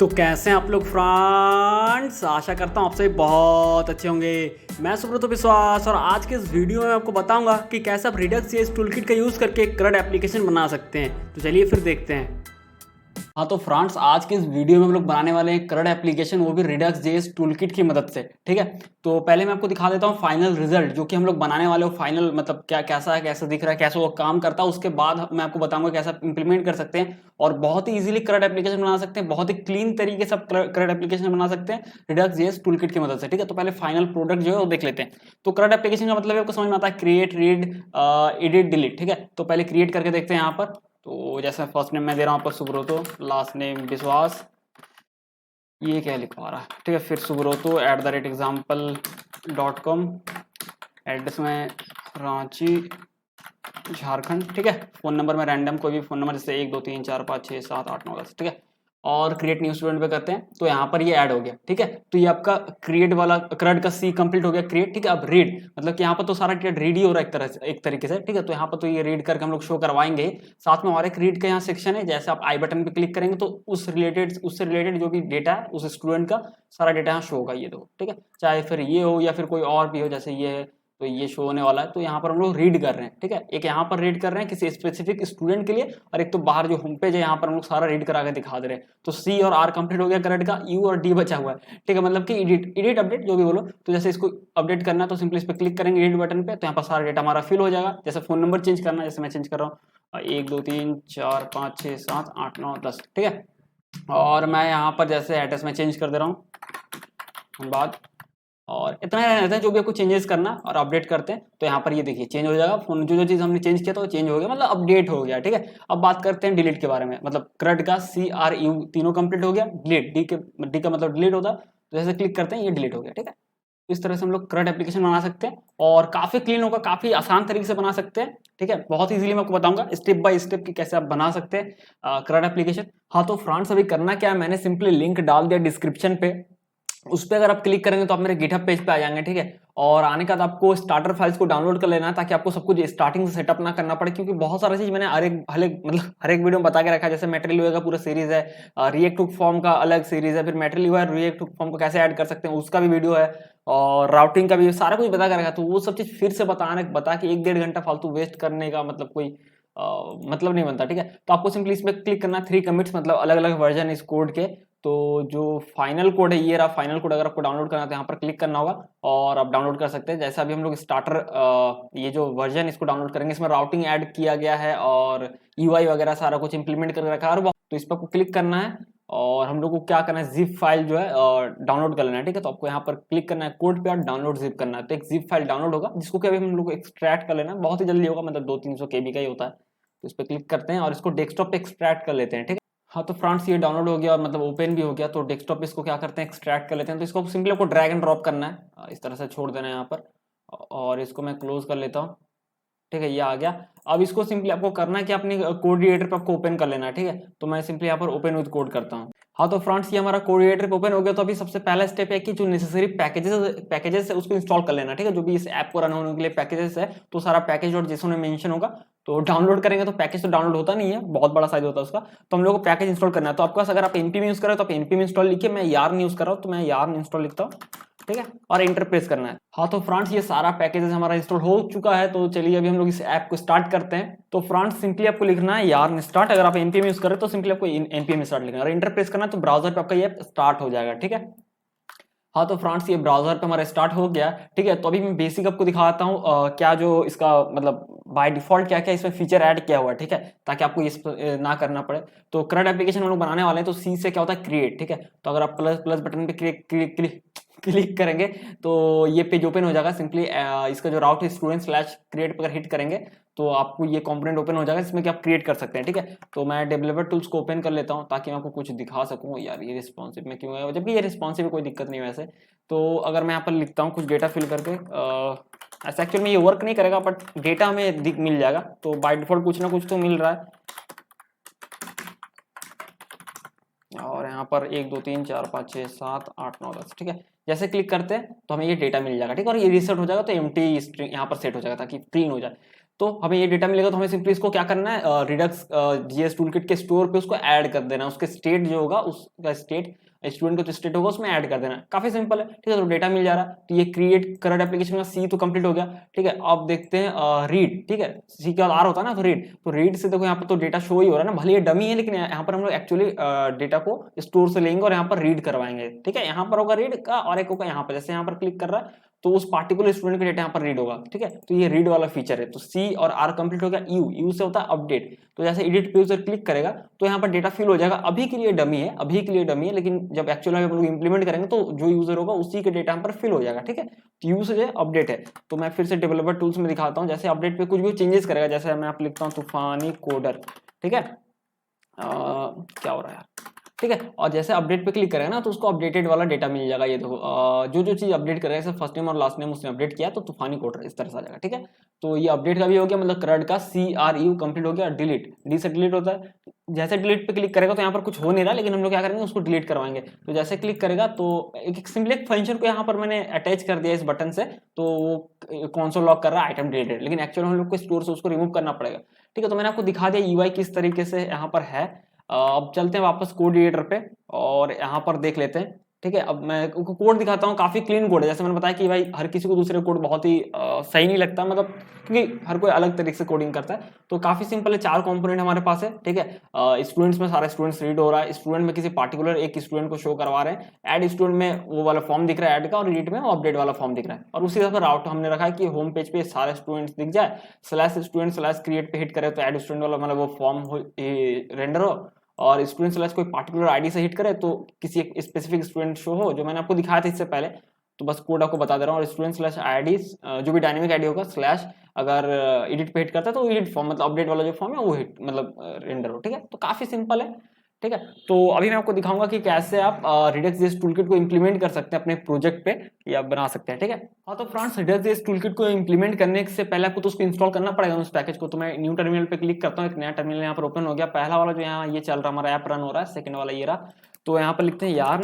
तो कैसे हैं आप लोग फ्रेंड्स। आशा करता हूँ आप सभी बहुत अच्छे होंगे। मैं सुब्रत विश्वास और आज के इस वीडियो में आपको बताऊंगा कि कैसे आप रिडक्स जेएस टूलकिट का यूज़ करके एक करंट एप्लीकेशन बना सकते हैं। तो चलिए फिर देखते हैं। हाँ तो फ्रेंड्स, आज के इस वीडियो में हम लोग बनाने वाले हैं करंट एप्लीकेशन, वो भी रिडक्स जेएस टूलकिट की मदद से। ठीक है, तो पहले मैं आपको दिखा देता हूँ फाइनल रिजल्ट जो कि हम लोग बनाने वाले हो। फाइनल मतलब क्या कैसा है, कैसा दिख रहा है, कैसे वो काम करता है। उसके बाद मैं आपको बताऊंगा कैसा इंप्लीमेंट कर सकते हैं और बहुत ही इजीली करंट एप्लीकेशन बना सकते हैं। बहुत ही क्लीन तरीके से आप करंट एप्लीकेशन बना सकते हैं रिडक्स जेएस टूलकिट की मदद से। ठीक है, तो पहले फाइनल प्रोडक्ट जो है वो देख लेते हैं। तो करंट एप्लीकेशन का मतलब आपको समझ में आता है, क्रिएट, रीड, एडिट, डिलीट। ठीक है, तो पहले क्रिएट करके देखते हैं यहाँ पर। तो जैसे फर्स्ट नेम मैं दे रहा हूँ आपको सुब्रोतो, लास्ट नेम विश्वास, ये क्या लिखवा रहा है। ठीक है, फिर subrото@example.com, एड्रेस में रांची झारखंड। ठीक है, फोन नंबर में रैंडम कोई भी फोन नंबर, जैसे 1 2 3 4 5 6 7 8 9 10। ठीक है, और क्रिएट न्यू स्टूडेंट पे करते हैं तो यहाँ पर ये ऐड हो गया। ठीक है, तो ये आपका क्रिएट वाला करंट का सी कंप्लीट हो गया, क्रिएट। ठीक है, अब रीड मतलब कि यहाँ पर तो सारा डेटा रीड ही हो रहा है एक तरह से, एक तरीके से। ठीक है, तो यहाँ पर तो ये रीड करके हम लोग शो करवाएंगे। साथ में हमारे रीड का यहाँ सेक्शन है, जैसे आप आई बटन पे क्लिक करेंगे तो उससे रिलेटेड जो भी डेटा है उस स्टूडेंट का सारा डेटा यहाँ शो होगा। ये दो, ठीक है, चाहे फिर ये हो या फिर कोई और भी हो, जैसे ये है तो ये शो होने वाला है। तो यहाँ पर हम लोग रीड कर रहे हैं। ठीक है, एक यहाँ पर रीड कर रहे हैं किसी स्पेसिफिक स्टूडेंट के लिए, और एक तो बाहर जो होम पेज है यहाँ पर हम लोग सारा रीड करा के दिखा दे रहे हैं। तो सी और आर कंप्लीट हो गया करंट का, यू और डी बचा हुआ है। ठीक है, मतलब कि एडिट अपडेट जो भी बोलो। तो जैसे इसको अपडेट करना है तो सिंपली इस पर क्लिक करेंगे एडिट बटन पे, तो यहाँ पर सारा डेटा हमारा फिल हो जाएगा। जैसे फोन नंबर चेंज करना है, जैसे मैं चेंज कर रहा हूँ 1 2 3 4 5 6 7 8 9 10। ठीक है, और मैं यहाँ पर जैसे एड्रेस में चेंज कर दे रहा हूँ बात, और इतना ही रहता है। जो भी आपको चेंजेस करना और अपडेट करते हैं तो यहाँ पर ये देखिए चेंज हो जाएगा। फोन जो चीज़ हमने चेंज किया था वो चेंज हो गया, मतलब अपडेट हो गया। ठीक है, अब बात करते हैं डिलीट के बारे में। मतलब करंट का सी आर यू तीनों कंप्लीट हो गया, डिलीट डी का मतलब डिलीट होता है। तो जैसे क्लिक करते हैं ये डिलीट हो गया। ठीक है, इस तरह से हम लोग करंट एप्लीकेशन बना सकते हैं और काफी क्लीन होगा, काफी आसान तरीके से बना सकते हैं। ठीक है, बहुत इजीली मैं आपको बताऊंगा स्टेप बाय स्टेप कि कैसे आप बना सकते हैं करंट एप्लीकेशन। हाँ तो फ्रेंड्स, अभी करना क्या है, मैंने सिंपली लिंक डाल दिया डिस्क्रिप्शन पे। उस पर अगर आप क्लिक करेंगे तो आप मेरे गिटहब पेज पे आ जाएंगे। ठीक है, और आने के बाद आपको स्टार्टर फाइल्स को डाउनलोड कर लेना है, ताकि आपको सब कुछ स्टार्टिंग से सेटअप ना करना पड़े। क्योंकि बहुत सारी चीज मैंने हर एक वीडियो में बता के रखा है। जैसे मेटेरियल यूआई का पूरा सीरीज है, रिएक्ट हुक फॉर्म का अलग सीरीज है, फिर material UI react hook form को कैसे ऐड कर सकते हैं उसका भी वीडियो है, और राउटिंग का भी सारा कुछ बता के रखा है। तो वो सब चीज फिर से बता के 1 1.5 घंटा फालतू वेस्ट करने का मतलब कोई मतलब नहीं बनता। ठीक है, तो आपको सिंपली इसमें क्लिक करना 3 कमिट्स, मतलब अलग अलग वर्जन इस कोड के। तो जो फाइनल कोड है ये रहा फाइनल कोड। अगर आपको डाउनलोड करना है तो यहाँ पर क्लिक करना होगा और आप डाउनलोड कर सकते हैं। जैसा अभी हम लोग स्टार्टर ये जो वर्जन इसको डाउनलोड करेंगे, इसमें राउटिंग ऐड किया गया है और यूआई वगैरह सारा कुछ इंप्लीमेंट करके रखा है। और तो इस पर आपको क्लिक करना है और हम लोग को क्या करना है, जिप फाइल जो है डाउनलोड कर लेना है। ठीक है, तो आपको यहाँ पर क्लिक करना है कोड पे और डाउनलोड जिप करना है। तो एक जिप फाइल डाउनलोड होगा जिसको कि अभी हम लोग को एक्सट्रैक्ट कर लेना है। बहुत ही जल्दी होगा, मतलब 200-300 KB का ही होता है। तो इस पर क्लिक करते हैं और इसको डेस्कटॉप पे एक्सट्रैक्ट कर लेते हैं। ठीक है, हाँ तो फ्रेंड्स, ये डाउनलोड हो गया और मतलब ओपन भी हो गया। तो डेस्कटॉप पे इसको क्या करते हैं, एक्सट्रैक्ट कर लेते हैं। तो इसको सिंपली आपको ड्रैग एंड ड्रॉप करना है, इस तरह से छोड़ देना है यहाँ पर, और इसको मैं क्लोज कर लेता हूँ। ठीक है, ये आ गया। अब इसको सिंपली आपको करना है कि अपने कोड क्रिएटर पे आपको ओपन कर लेना है। ठीक है, तो मैं सिंपली यहाँ पर ओपन विद कोड करता हूँ। हाँ तो फ्रेंड्स, ये हमारा कोड क्रिएटर पे ओपन हो गया। तो अभी सबसे पहला स्टेप है कि जो नेसेसरी पैकेजेस है उसको इंस्टॉल कर लेना। ठीक है, जो भी इस ऐप को रन होने के लिए पैकेजेस है, तो सारा पैकेज और जैसे उन्हें मेंशन होगा तो डाउनलोड करेंगे। तो पैकेज तो डाउनलोड होता नहीं है, बहुत बड़ा साइज होता है उसका। तो हम लोग को पैकेज इंस्टॉल करना है। तो आपके पास अगर आप npm यूज करें तो आप npm इंस्टॉल लिखिए। मैं yarn यूज कर रहा हूँ तो मैं yarn इंस्टॉल लिखता हूँ। ठीक है, और इंटर प्रेस करना है। हाँ तो फ्रेंड्स, ये सारा पैकेजेस हमारा इंस्टॉल हो चुका है। तो चलिए अभी हम लोग इस ऐप को स्टार्ट करते हैं। तो फ्रेंड्स, सिंपली आपको लिखना है yarn स्टार्ट। अगर आप npm यूज करें तो सिंपली आपको npm स्टार्ट लिखना है और इंटर प्रेस करना है, तो ब्राउजर पे आपका ये स्टार्ट हो जाएगा। ठीक है, हाँ तो फ्रेंड्स, ये ब्राउजर पे हमारा स्टार्ट हो गया। ठीक है, तो अभी मैं बेसिक आपको दिखाता हूँ क्या जो इसका मतलब बाय डिफॉल्ट क्या क्या इसमें फीचर ऐड किया हुआ है। ठीक है, ताकि आपको ये ना करना पड़े। तो करंट एप्लीकेशन हम लोग बनाने वाले हैं, तो सी से क्या होता है, क्रिएट। ठीक है, तो अगर आप प्लस प्लस बटन पे क्लिक करेंगे तो ये पेज ओपन हो जाएगा। सिंपली इसका जो राउट है स्टूडेंट स्लैश क्रिएट पर हिट करेंगे तो आपको ये कंपोनेंट ओपन हो जाएगा जिसमें कि आप क्रिएट कर सकते हैं। ठीक है, तो मैं डेवलपर टूल्स को ओपन कर लेता हूं ताकि मैं आपको कुछ दिखा सकूं। यार ये रिस्पॉन्सिव में क्यों है, जबकि ये रिस्पॉन्सिव कोई दिक्कत नहीं है वैसे। तो अगर मैं यहाँ पर लिखता हूँ कुछ डेटा फिल करके, ऐसा एक्चुअल में ये वर्क नहीं करेगा बट डेटा हमें मिल जाएगा। तो बाय डिफॉल्ट कुछ ना कुछ तो मिल रहा है। और यहाँ पर 1 2 3 4 5 6 7 8 9 10। ठीक है, जैसे क्लिक करते हैं तो हमें ये डेटा मिल जाएगा। ठीक है, और ये रीसेट हो जाएगा तो एम्प्टी स्ट्रिंग यहाँ पर सेट हो जाएगा ताकि क्लीन हो जाए। तो हमें ये डेटा मिलेगा, तो हमें सिंपली इसको क्या करना है, रिडक्स जीएस टूलकिट के स्टोर पे उसको ऐड कर देना, उसके स्टेट जो होगा उसका स्टेट, स्टूडेंट का जो स्टेट होगा उसमें ऐड कर देना। काफी सिंपल है, ठीक है। तो डेटा मिल जा रहा है, तो ये क्रिएट करंट एप्लीकेशन का सी तो कंप्लीट हो गया, ठीक है। अब देखते हैं रीड, ठीक है, सी के बाद आर होता है ना, तो रीड, तो रीड से देखो यहाँ पर तो डेटा शो ही हो रहा है ना, भले ये डमी है लेकिन यहाँ पर हम लोग एक्चुअली डेटा को स्टोर से लेंगे और यहाँ पर रीड करवाएंगे, ठीक है। यहाँ पर होगा रीड का और एक होगा यहाँ पर, जैसे यहाँ पर क्लिक कर रहा है तो उस पार्टिकुलर स्टूडेंट का डेटा यहाँ पर रीड होगा, ठीक है। तो ये रीड वाला फीचर है। तो सी और आर कंप्लीट हो गया। यू से होता है अपडेट, तो जैसे एडिट पे यूजर क्लिक करेगा तो यहाँ पर डेटा फिल हो जाएगा। अभी के लिए डमी है, अभी के लिए डमी है, लेकिन जब एक्चुअल में हम लोग इंप्लीमेंट करेंगे तो जो यूजर होगा उसी के डेटा यहाँ पर फिल हो जाएगा, ठीक है। यू से जो अपडेट है, तो मैं फिर से डेवलपर टूल्स में दिखाता हूँ। जैसे अपडेट पे कुछ भी चेंजेस करेगा, जैसे मैं आप लिखता हूँ तूफानी कोडर, ठीक है। क्या हो रहा है यार, ठीक है। और जैसे अपडेट पे क्लिक करेगा ना तो उसको अपडेटेड वाला डेटा मिल जाएगा। ये देखो जो जो चीज अपडेट करेगा, जैसे फर्स्ट नेम और लास्ट नेम उसने अपडेट किया तो तूफानी कोडर इस तरह से आ जाएगा, ठीक है। तो ये अपडेट का भी हो गया, मतलब करंट का CRU कंप्लीट हो गया। डिलीट, डी से डिलीट होता है, जैसे डिलीट पे क्लिक करेगा तो यहाँ पर कुछ हो नहीं रहा, लेकिन हम लोग क्या करेंगे उसको डिलीट करवाएंगे। तो जैसे क्लिक करेगा तो एक सिंपल एक फंक्शन को यहाँ पर मैंने अटैच कर दिया इस बटन से, तो वो कंसोल लॉक कर रहा है आइटम डिलीटेड, लेकिन एक्चुअली हम लोग को स्टोर से उसको रिमूव करना पड़ेगा, ठीक है। तो मैंने आपको दिखा दिया UI किस तरीके से यहाँ पर है। अब चलते हैं वापस कोड एडिटर पे और यहाँ पर देख लेते हैं, ठीक है। अब मैं कोड दिखाता हूँ, काफी क्लीन कोड है। जैसे मैंने बताया कि भाई हर किसी को दूसरे कोड बहुत ही सही नहीं लगता, मतलब क्योंकि हर कोई अलग तरीके से कोडिंग करता है। तो काफी सिंपल है, 4 कंपोनेंट हमारे पास है, ठीक है। स्टूडेंट्स में सारा स्टूडेंट्स रीड हो रहा है, स्टूडेंट में किसी पार्टिकुलर एक स्टूडेंट को शो करवा रहे हैं, एड स्टूडेंट में वो वाला फॉर्म दिख रहा है ऐड का, और रीड में वो अपडेट वाला फॉर्म दिख रहा है। और उसी तरह राउट हमने रखा है कि होम पेज पे सारे स्टूडेंट्स दिख जाए, /student/create पे हिट करे तो एड स्टूडेंट वाला मतलब वो फॉर्म रेंडर हो, और स्टूडेंट स्लैश कोई पार्टिकुलर आईडी से हिट करे तो किसी एक स्पेसिफिक स्टूडेंट शो हो, जो मैंने आपको दिखाया था इससे पहले। तो बस कोड आपको बता दे रहा हूँ। और स्टूडेंट स्लैश आईडी जो भी डायनेमिक आईडी होगा स्लैश अगर एडिट पे हिट करता है तो एडिट फॉर्म मतलब अपडेट वाला जो फॉर्म है वो हिट मतलब रेंडर हो, ठीक है। तो काफी सिंपल है, ठीक है। तो अभी मैं आपको दिखाऊंगा कि कैसे आप रिडक्स जेएस टूलकिट को इंप्लीमेंट कर सकते हैं अपने प्रोजेक्ट पे, या बना सकते हैं, ठीक है। हाँ, तो फ्रेंड्स रिडक्स जेएस टूलकिट को इंप्लीमेंट करने से पहले आपको तो उसको इंस्टॉल करना पड़ेगा उस पैकेज को। तो मैं न्यू टर्मिनल पे क्लिक करता हूँ, एक नया टर्मिनल यहाँ पर ओपन हो गया। पहला वाला जो यहाँ ये चल रहा हमारा ऐप रन हो रहा है, सेकंड वाला ये रहा। तो यहाँ पर लिखते हैं yarn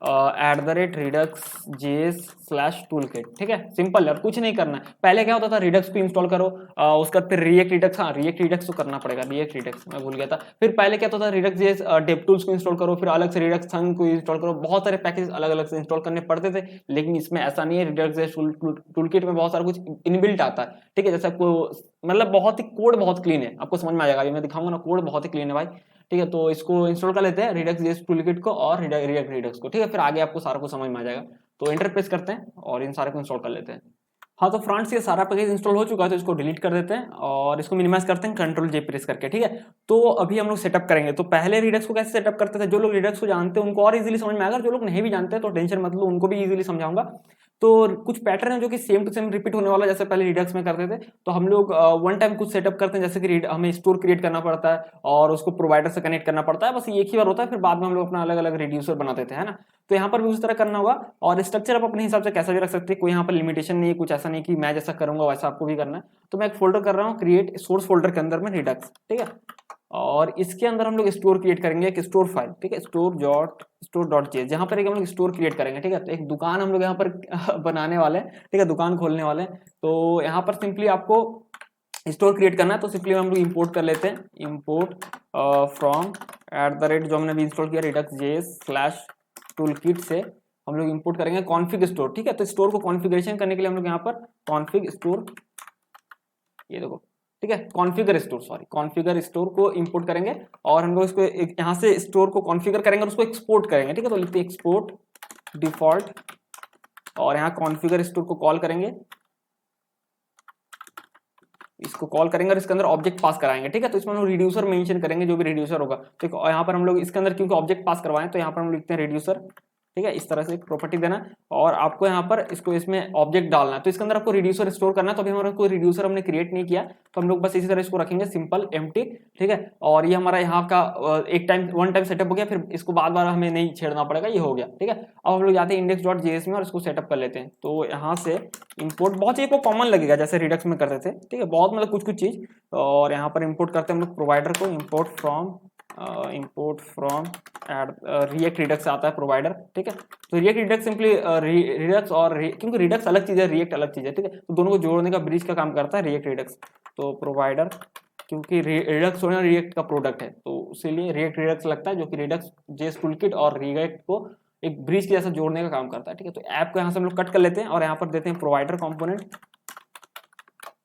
@redux.js/toolkit, ठीक है। सिंपल है, कुछ नहीं करना है। पहले क्या होता था, रिडक्स को इंस्टॉल करो, उसका फिर रिएक्ट रिडक्स, हाँ रिएक्ट रिडक्स तो करना पड़ेगा, रिएक्ट रिडक्स मैं भूल गया था। फिर पहले क्या होता था, रिडक्स जेएस डेवटूल्स को इंस्टॉल करो, फिर अलग से रिडक्स थंग को इंस्टॉल करो, बहुत सारे पैकेज अलग अलग से इंस्टॉल करने पड़ते थे। लेकिन इसमें ऐसा नहीं है, रिडक्स जेएस टूलकिट में बहुत सारा कुछ इनबिल्ट आता है, ठीक है। जैसे आपको मतलब बहुत ही कोड बहुत क्लीन है, आपको समझ में आ जाएगा, अभी मैं दिखाऊंगा ना, कोड बहुत ही क्लीन है भाई, ठीक है। तो इसको इंस्टॉल कर लेते हैं रिडक्स जेएस टूलकिट को और रिएक्ट रिडक्स को, ठीक है। फिर आगे आपको सारा कुछ समझ में आ जाएगा। तो एंटर प्रेस करते हैं और इन सारे को इंस्टॉल कर लेते हैं। हाँ, तो फ्रेंड्स ये सारा पैकेज इंस्टॉल हो चुका है, तो इसको डिलीट कर देते हैं और इसको मिनिमाइज करते हैं Ctrl+J प्रेस करके, ठीक है। तो अभी हम लोग सेटअप करेंगे। तो पहले रिडक्स को कैसे सेटअप करते थे, जो लोग रिडक्स को जानते हैं उनको और इजीली समझ में आएगा, जो लोग नहीं भी जानते तो टेंशन मत लो, उनको भी इजीली समझाऊंगा। तो कुछ पैटर्न है जो कि सेम टू सेम रिपीट होने वाला है, जैसे पहले रिडक्स में करते थे। तो हम लोग वन टाइम कुछ सेटअप करते हैं, जैसे कि हमें स्टोर क्रिएट करना पड़ता है और उसको प्रोवाइडर से कनेक्ट करना पड़ता है, बस एक ही बार होता है। फिर बाद में हम लोग अपना अलग अलग रिड्यूसर बना देते हैं ना। तो यहाँ पर भी उस तरह करना होगा। और स्ट्रक्चर आप अपने हिसाब से कैसा भी रख सकते हैं, कोई यहाँ पर लिमिटेशन नहीं है, कुछ ऐसा नहीं कि मैं जैसा करूंगा वैसा आपको भी करना है। तो मैं एक फोल्डर कर रहा हूँ, क्रिएट सोर्स फोल्डर के अंदर में रिडक्स, ठीक है। और इसके अंदर हम लोग स्टोर क्रिएट करेंगे, एक स्टोर फाइल, ठीक है, स्टोर.js, जहां पर एक हम लोग स्टोर क्रिएट करेंगे, ठीक है। तो एक दुकान हम लोग यहाँ पर बनाने वाले हैं, ठीक है, दुकान खोलने वाले हैं। तो यहाँ पर सिंपली आपको स्टोर क्रिएट करना है, तो सिंपली हम लोग इंपोर्ट कर लेते हैं, इंपोर्ट फ्रॉम @ जो हमने भी इंस्टॉल किया redux.js/toolkit से हम लोग इंपोर्ट करेंगे कॉन्फिग स्टोर, ठीक है। तो स्टोर को कॉन्फ़िगरेशन करने के लिए हम लोग यहाँ पर कॉन्फिग स्टोर, ये देखो, ठीक है, कॉन्फ़िगर स्टोर को इंपोर्ट करेंगे और हम लोग इसको यहाँ से स्टोर को कॉन्फ़िगर करेंगे और उसको एक्सपोर्ट करेंगे, ठीक है। तो लिखते हैं एक्सपोर्ट डिफॉल्ट और यहाँ कॉन्फ़िगर स्टोर को कॉल करेंगे, इसको कॉल करेंगे और इसके अंदर ऑब्जेक्ट पास कराएंगे, ठीक है। तो इसमें हम लोग रिड्यूसर मेंशन करेंगे, जो भी रिड्यूसर होगा। तो यहाँ पर हम लोग इसके अंदर क्योंकि ऑब्जेक्ट पास करवाएं तो यहाँ पर हम लिखते हैं रिड्यूसर, ठीक है। इस तरह से एक प्रॉपर्टी देना और आपको यहाँ पर इसको इसमें ऑब्जेक्ट डालना है। तो इसके अंदर आपको रिड्यूसर स्टोर करना है। तो अभी हमारा कोई रिड्यूसर हमने क्रिएट नहीं किया, तो हम लोग बस इसी तरह इसको रखेंगे सिंपल एम्प्टी, ठीक है। और ये हमारा यहाँ का वन टाइम सेटअप हो गया, फिर इसको बार बार हमें नहीं छेड़ना पड़ेगा, ये हो गया, ठीक है। अब हम लोग जाते हैं index.js में और इसको सेटअप कर लेते हैं। तो यहाँ से इंपोर्ट बहुत चीज को कॉमन लगेगा, जैसे रिडक्स में करते थे, ठीक है, बहुत मतलब कुछ चीज। और यहाँ पर इंपोर्ट करते हैं हम लोग प्रोवाइडर को, इंपोर्ट फ्रॉम रिएक्ट रिडक्स आता है प्रोवाइडर, ठीक है। तो रिएक्ट रिडक्स सिंपली रिडक्स और क्योंकि रिडक्स अलग चीज है, रिएक्ट अलग चीज है, ठीक है। तो दोनों को जोड़ने का ब्रिज का काम करता है रिएक्ट रिडक्स। तो प्रोवाइडर, क्योंकि रिडक्स और रिएक्ट का प्रोडक्ट है तो इसीलिए रिएक्ट रिडक्स लगता है, जो कि रिडक्स जेएस टूलकिट और रिएक्ट को एक ब्रिज के जैसा जोड़ने का काम करता है। ठीक है, तो ऐप को यहाँ से हम लोग कट कर लेते हैं और यहाँ पर देते हैं प्रोवाइडर कंपोनेंट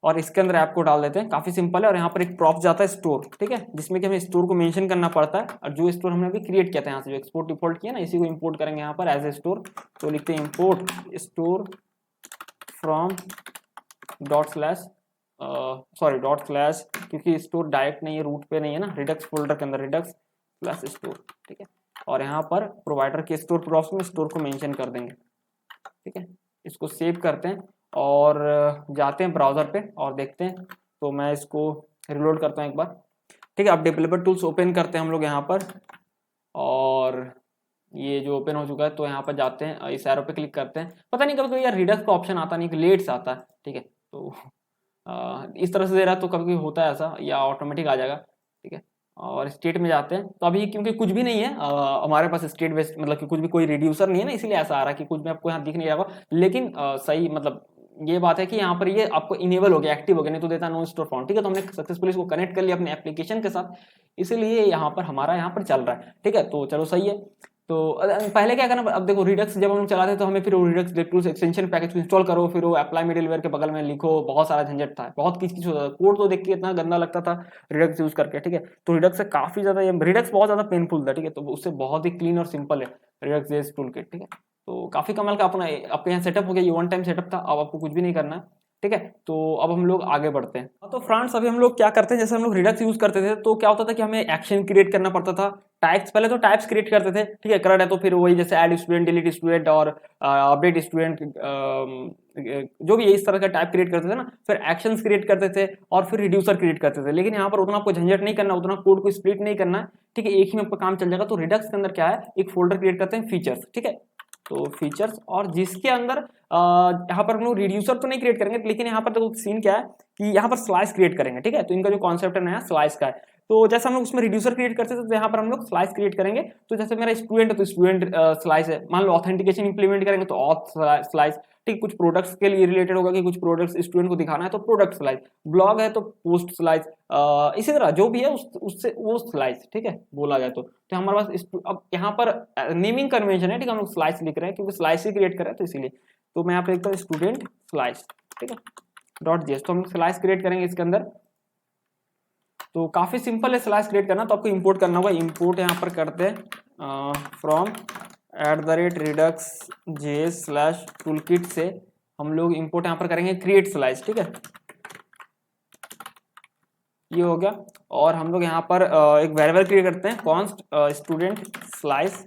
और इसके अंदर ऐप को डाल देते हैं। काफी सिंपल है। और यहाँ पर एक प्रॉप जाता है स्टोर, ठीक है, जिसमें कि हमें स्टोर को मेंशन करना पड़ता है। और जो स्टोर हमने अभी क्रिएट किया था यहाँ से, जो एक्सपोर्ट डिफॉल्ट किया ना, इसी को इंपोर्ट करेंगे यहाँ पर एज ए स्टोर। तो लिखते हैं import store from dot slash sorry dot slash, क्योंकि स्टोर डायरेक्ट नहीं है, रूट पे नहीं है ना, रिडक्स फोल्डर के अंदर रिडक्स प्लस स्टोर। ठीक है, और यहाँ पर प्रोवाइडर के स्टोर प्रॉप्स में स्टोर को मेंशन कर देंगे। ठीक है, इसको सेव करते हैं और जाते हैं ब्राउजर पे और देखते हैं। तो मैं इसको रिलोड करता हूँ एक बार। ठीक है, अब डेवलपर टूल्स ओपन करते हैं हम लोग यहाँ पर, और ये जो ओपन हो चुका है, तो यहाँ पर जाते हैं, इस एरो पे क्लिक करते हैं। पता नहीं कभी यार रिडक्स का ऑप्शन आता नहीं, लेट्स आता है। ठीक है, तो इस तरह से दे रहा है तो कभी होता है ऐसा, या ऑटोमेटिक आ जाएगा। ठीक है, और स्टेट में जाते हैं। तो अभी क्योंकि कुछ भी नहीं है हमारे पास स्टेट बेस्ड, मतलब कि कुछ भी कोई रिड्यूसर नहीं है ना, इसीलिए ऐसा आ रहा है कि कुछ भी आपको यहाँ दिख नहीं रहा होगा। लेकिन सही मतलब ये बात है कि यहाँ पर ये आपको इनेबल हो गया, एक्टिव हो गया, नहीं तो देता नो स्टोर फाउंड। ठीक है, तो हमने सक्सेसफुली इसको कनेक्ट कर लिया अपने एप्लीकेशन के साथ, इसीलिए यहाँ पर हमारा यहाँ पर चल रहा है। ठीक है, तो चलो सही है। तो पहले क्या करना, अब देखो रिडक्स जब हम लोग चलाते हैं तो हमें फिर वो रिडक्स टूल्स एक्सटेंशन पैकेज को इंस्टॉल करो, फिर वो अप्लाई मिडलवेयर के बगल में लिखो, बहुत सारा झंझट था, बहुत किच किच होता था, कोड तो देख के इतना गंदा लगता था रिडक्स यूज करके। ठीक है, तो रिडक्स से काफी ज्यादा, रिडक्स बहुत ज्यादा पेनफुल था। ठीक है, तो उससे बहुत ही क्लीन और सिंपल है रिडक्स जेएस टूलकिट। ठीक है, तो काफी कमाल का अपना आपके यहाँ सेटअप हो गया, ये वन टाइम सेटअप था, अब आपको कुछ भी नहीं करना है। ठीक है, तो अब हम लोग आगे बढ़ते हैं। तो फ्रेंड्स अभी हम लोग क्या करते हैं, जैसे हम लोग रिडक्स यूज करते थे तो क्या होता था कि हमें एक्शन क्रिएट करना पड़ता था, टाइप्स, पहले तो टाइप्स क्रिएट करते थे। ठीक है, करंट है तो फिर वही जैसे ऐड स्टूडेंट, डिलीट स्टूडेंट और अपडेट स्टूडेंट, जो भी है इस तरह का टाइप क्रिएट करते थे ना। फिर एक्शंस क्रिएट करते थे और फिर रिड्यूसर क्रिएट करते थे। लेकिन यहाँ पर उतना आपको झंझट नहीं करना, उतना कोड को स्प्लिट नहीं करना है। ठीक है, एक ही में आपका काम चल जाएगा। तो रिडक्स के अंदर क्या है, एक फोल्डर क्रिएट करते हैं फीचर्स। ठीक है, तो फीचर्स, और जिसके अंदर यहाँ पर हम लोग रिड्यूसर तो नहीं क्रिएट करेंगे, लेकिन यहाँ पर देखो सीन क्या है कि यहाँ पर स्लाइस क्रिएट करेंगे। ठीक है, तो इनका जो कॉन्सेप्ट है नया स्लाइस का है। तो जैसे हम लोग उसमें रिड्यूसर क्रिएट करते थे तो यहाँ पर हम लोग स्लाइस क्रिएट करेंगे। तो जैसे मेरा स्टूडेंट है तो स्टूडेंट स्लाइस है, मान लो ऑथेंटिकेशन इंप्लीमेंट करेंगे तो ऑथ स्लाइस। ठीक, कुछ प्रोडक्ट्स के लिए रिलेटेड होगा कि कुछ प्रोडक्ट्स स्टूडेंट को दिखाना है तो प्रोडक्ट स्लाइस, ब्लॉग है तो पोस्ट स्लाइस, इसी तरह जो भी है उससे वो स्लाइस। ठीक है, बोला जाए तो हमारे पास अब यहाँ पर नेमिंग कन्वेंशन है। ठीक है, हम लोग स्लाइस लिख रहे हैं क्योंकि स्लाइस ही क्रिएट कर रहे हैं, तो इसीलिए तो मैं यहाँ पे लिखता हूँ स्टूडेंट स्लाइस। ठीक है, डॉट जेएस, तो हम स्लाइस क्रिएट करेंगे इसके अंदर। तो काफी सिंपल है स्लाइस क्रिएट करना। तो आपको इंपोर्ट करना होगा, इंपोर्ट यहाँ पर करते हैं from @redux JS slash toolkit से हम लोग इंपोर्ट यहाँ पर करेंगे क्रिएट स्लाइस। ठीक है, ये हो गया। और हम लोग यहाँ पर एक वेरिएबल क्रिएट करते हैं कॉन्स्ट स्टूडेंट स्लाइस,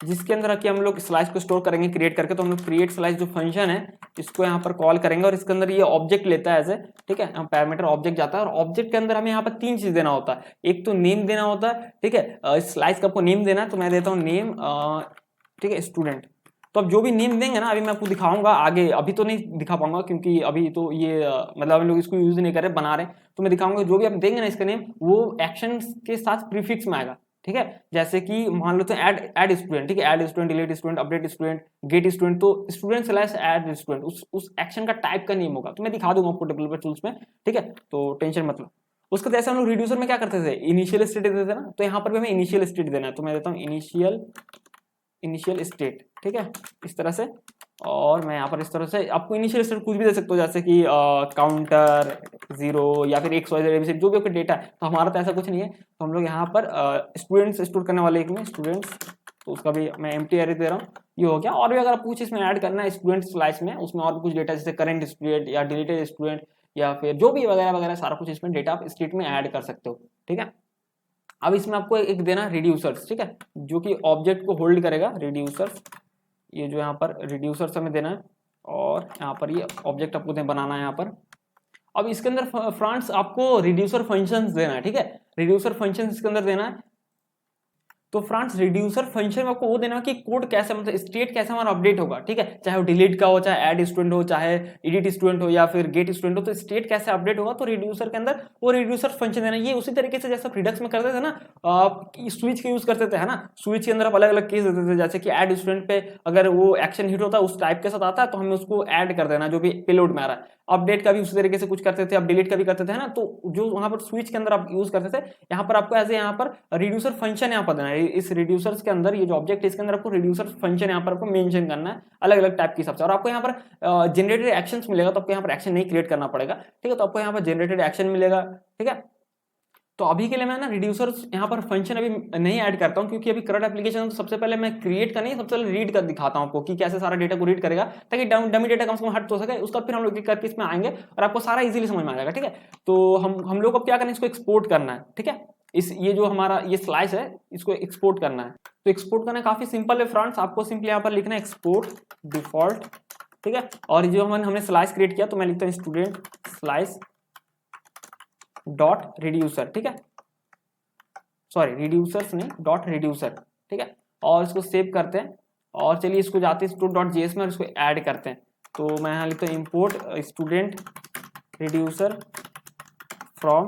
जिसके अंदर आके हम लोग स्लाइस को स्टोर करेंगे क्रिएट करके। तो हम लोग क्रिएट स्लाइस जो फंक्शन है इसको यहाँ पर कॉल करेंगे और इसके अंदर ये ऑब्जेक्ट लेता है एज ए। ठीक है, हम पैरामीटर ऑब्जेक्ट जाता है और ऑब्जेक्ट के अंदर हमें यहाँ पर 3 चीज देना होता है। एक तो नेम देना होता है। ठीक है, स्लाइस का आपको नेम देना है, तो मैं देता हूँ नेम, ठीक है, स्टूडेंट। तो अब जो भी नेम देंगे ना, अभी मैं आपको दिखाऊंगा आगे, अभी तो नहीं दिखा पाऊंगा क्योंकि अभी तो ये मतलब हम लोग इसको यूज नहीं कर रहे, बना रहे। तो मैं दिखाऊंगा जो भी आप देंगे ना इसका नेम, वो एक्शन के साथ प्रीफिक्स में आएगा। ठीक है, जैसे कि मान लो तो ऐड स्टूडेंट। ठीक है, add student, delete student, update student, get student. तो स्टूडेंट स्लैश ऐड स्टूडेंट उस एक्शन का टाइप का नेम होगा। तो मैं दिखा दूंगा आपको डेवलपर टूल्स में। ठीक है, तो टेंशन मत लो। उसका जैसे हम लोग रिड्यूसर में क्या करते थे, इनिशियल स्टेट देते थे ना, तो यहाँ पर भी हमें इनिशियल स्टेट देना है। तो मैं देता हूँ इनिशियल स्टेट। ठीक है, इस तरह से। और मैं यहाँ पर इस तरह से आपको इनिशियल स्टेट कुछ भी दे सकते हो, जैसे कि काउंटर 0 या फिर XYZ जो भी आपका डेटा है। तो हमारा तो ऐसा कुछ नहीं है, तो हम लोग यहाँ पर स्टूडेंट्स स्टोर करने वाले एक में स्टूडेंट्स, तो उसका भी मैं एम्प्टी एरे दे रहा हूँ। ये हो गया। और भी अगर आप कुछ इसमें ऐड करना है स्टूडेंट स्लाइस में, उसमें और भी कुछ डेटा जैसे करंट स्टूडेंट या डिलीटेड स्टूडेंट या फिर जो भी वगैरह वगैरह सारा कुछ इसमें डेटा आप स्टेट में ऐड कर सकते हो। ठीक है, अब इसमें आपको एक देना रिड्यूसर्स। ठीक है, जो कि ऑब्जेक्ट को होल्ड करेगा, रिड्यूसर्स। ये जो यहाँ पर रिड्यूसर्स हमें देना है और यहाँ पर ये ऑब्जेक्ट आपको बनाना है यहाँ पर। अब इसके अंदर फ्रेंड्स आपको रिड्यूसर फंक्शंस देना है। ठीक है, रिड्यूसर फंक्शंस इसके अंदर देना है। तो फ्रेंड्स रिड्यूसर फंक्शन में आपको वो देना कि कोड कैसे, मतलब स्टेट कैसे हमारा अपडेट होगा, ठीक है, चाहे वो डिलीट का हो, चाहे ऐड स्टूडेंट हो, चाहे एडिट स्टूडेंट हो, या फिर गेट स्टूडेंट हो, तो स्टेट कैसे अपडेट होगा, तो रिड्यूसर के अंदर वो रिड्यूसर फंक्शन देना। ये उसी तरीके से जैसे रिडक्स में करते थे ना, स्विच के यूज करते थे, है ना, स्विच के अंदर आप अलग अलग केस देते थे, जैसे कि ऐड स्टूडेंट पे अगर वो एक्शन हिट होता है उस टाइप के साथ आता है तो हमें उसको ऐड कर देना जो भी पेलोड में आ रहा है। अपडेट का भी उसी तरीके से कुछ करते थे, अब डिलीट का भी करते थे, है ना, तो जो वहां पर स्विच के अंदर आप यूज करते थे, यहाँ पर आपको ऐसे यहाँ पर रिड्यूसर फंक्शन यहाँ पर देना है। इस रिड्यूसर्स के अंदर ये जो ऑब्जेक्ट है इसके अंदर आपको रिड्यूसर फंक्शन यहाँ पर आपको मेंशन करना है अलग अलग टाइप के हिसाब से। और आपको यहाँ पर जनरेटेड एक्शंस मिलेगा, तो आपको यहाँ पर एक्शन नहीं क्रिएट करना पड़ेगा, ठीक है, तो आपको यहाँ पर जनरेटेड एक्शन मिलेगा, ठीक है। तो अभी के लिए मैं ना रिड्यूसर्स यहाँ पर फंक्शन अभी नहीं ऐड करता हूँ, क्योंकि अभी करंट एप्लीकेशन तो सबसे पहले मैं क्रिएट का नहीं, सबसे पहले रीड कर दिखाता हूँ आपको कि कैसे सारा डेटा को रीड करेगा, ताकि डमी डेटा कम से कम हट तो सके। उसका फिर हम लोग करके इसमें आएंगे और आपको सारा इजीली समझ में आ जाएगा, ठीक है। तो हम लोग अब क्या करना है, इसको एक्सपोर्ट करना है, ठीक है। ये जो हमारा ये स्लाइस है इसको एक्सपोर्ट करना है। तो एक्सपोर्ट करना काफी सिंपल है फ्रेंड्स, आपको सिंपली यहाँ पर लिखना है एक्सपोर्ट डिफॉल्ट, ठीक है। और जो हमने स्लाइस क्रिएट किया तो मैं लिखता हूँ स्टूडेंट स्लाइस डॉट रिड्यूसर, ठीक है, सॉरी रिड्यूसर्स नहीं, डॉट रिड्यूसर, ठीक है। और इसको सेव करते हैं और चलिए इसको जाते हैं स्टूडेंट.js में और इसको ऐड करते हैं। तो मैं यहाँ लिखता हूँ import student reducer from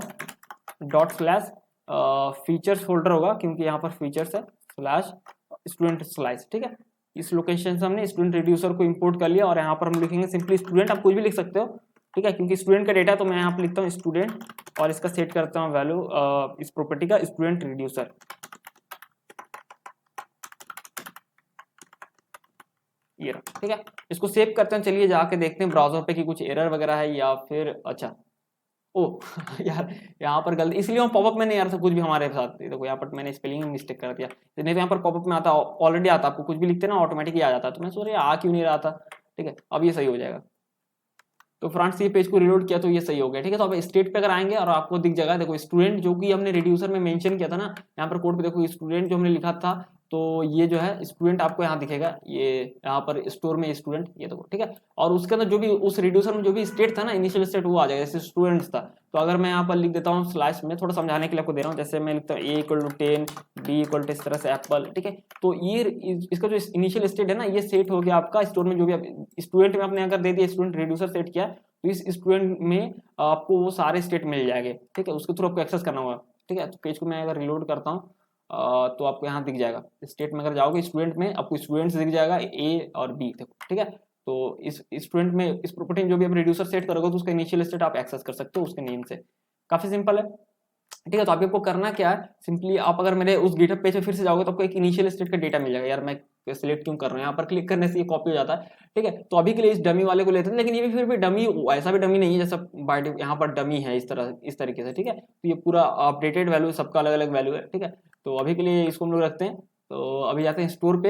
dot slash features folder होगा, क्योंकि यहाँ पर फीचर्स है, स्लैश स्टूडेंट स्लाइस, ठीक है। इस लोकेशन से हमने स्टूडेंट रिड्यूसर को इंपोर्ट कर लिया और यहाँ पर हम लिखेंगे सिंपली स्टूडेंट, आप कुछ भी लिख सकते हो, ठीक है, क्योंकि स्टूडेंट का डेटा, तो मैं यहाँ पर लिखता हूँ स्टूडेंट और इसका सेट करता हूँ वैल्यू इस प्रॉपर्टी का स्टूडेंट रिड्यूसर, ये रहा, ठीक है। इसको सेव करते हैं, चलिए जाके देखते हैं ब्राउजर पे कि कुछ एरर वगैरह है या फिर अच्छा ओ यार यहाँ पर गलती, इसलिए हम पॉपअप में नहीं आ रहा था कुछ भी हमारे साथ, देखो यहाँ पर मैंने स्पेलिंग मिस्टेक कर दिया, नहीं तो यहाँ पर पॉपअप में आता ऑलरेडी आता, आपको कुछ भी लिखते ना ऑटोमेटिक आ जाता, तो मैं सोच रहा आ क्यों नहीं रहा था, ठीक है, अब ये सही हो जाएगा। तो फ्रेंड्स ये पेज को रिलोड किया तो ये सही हो गया, ठीक है। तो अब स्टेट पे अगर आएंगे और आपको दिख जाएगा, देखो स्टूडेंट जो कि हमने रिड्यूसर में मेंशन किया था ना, यहाँ पर कोड पे देखो स्टूडेंट जो हमने लिखा था, तो ये जो है स्टूडेंट आपको यहाँ दिखेगा, ये यहाँ पर स्टोर में स्टूडेंट, ये देखो, ठीक है। और उसके अंदर जो भी उस रिड्यूसर में जो भी स्टेट था ना, इनिशियल स्टेट, वो आ जाएगा, जैसे स्टूडेंट्स था। तो अगर मैं यहाँ पर लिख देता हूँ स्लैश में, थोड़ा समझाने के लिए आपको दे रहा हूँ, जैसे मैं लिखता हूँ a = 10, b = इस तरह से एप्पल, ठीक है। तो ये इसका जो इनिशियल स्टेट है ना, ये सेट हो गया आपका स्टोर में, जो भी स्टूडेंट में आपने अगर दे दिया स्टूडेंट रिड्यूसर सेट किया, तो इस स्टूडेंट में आपको वो सारे स्टेट मिल जाएंगे, ठीक है, उसके थ्रू आपको एक्सेस करना होगा, ठीक है। तो पेज को मैं अगर रिलोड करता हूँ तो आपको यहाँ दिख जाएगा, स्टेट में अगर जाओगे स्टूडेंट में आपको स्टूडेंट्स दिख जाएगा ए और बी, देखो, ठीक है। तो इस स्टूडेंट में इस प्रॉपर्टी में जो भी आप रिड्यूसर सेट करोगे तो उसका इनिशियल स्टेट आप एक्सेस कर सकते हो उसके नेम से, काफी सिंपल है, ठीक है। तो आपको करना क्या है, सिंपली आप अगर मेरे उस गिटहब पेज पे फिर से जाओगे तो आपको एक इनिशियल स्टेट का डेटा मिल जाएगा, यार मैं सिलेक्ट क्यों कर रहा हूँ, यहाँ पर क्लिक करने से ये कॉपी हो जाता है, ठीक है। तो अभी के लिए इस डमी वाले को लेते हैं, लेकिन ये भी फिर भी डमी, ऐसा भी डमी नहीं है जैसा बाय यहाँ पर डमी है इस तरीके से, ठीक है। तो ये पूरा अपडेटेड वैल्यू, सबका अलग अलग वैल्यू है, ठीक है। तो अभी के लिए इसको हम लोग रखते हैं। तो अभी जाते हैं स्टोर पे,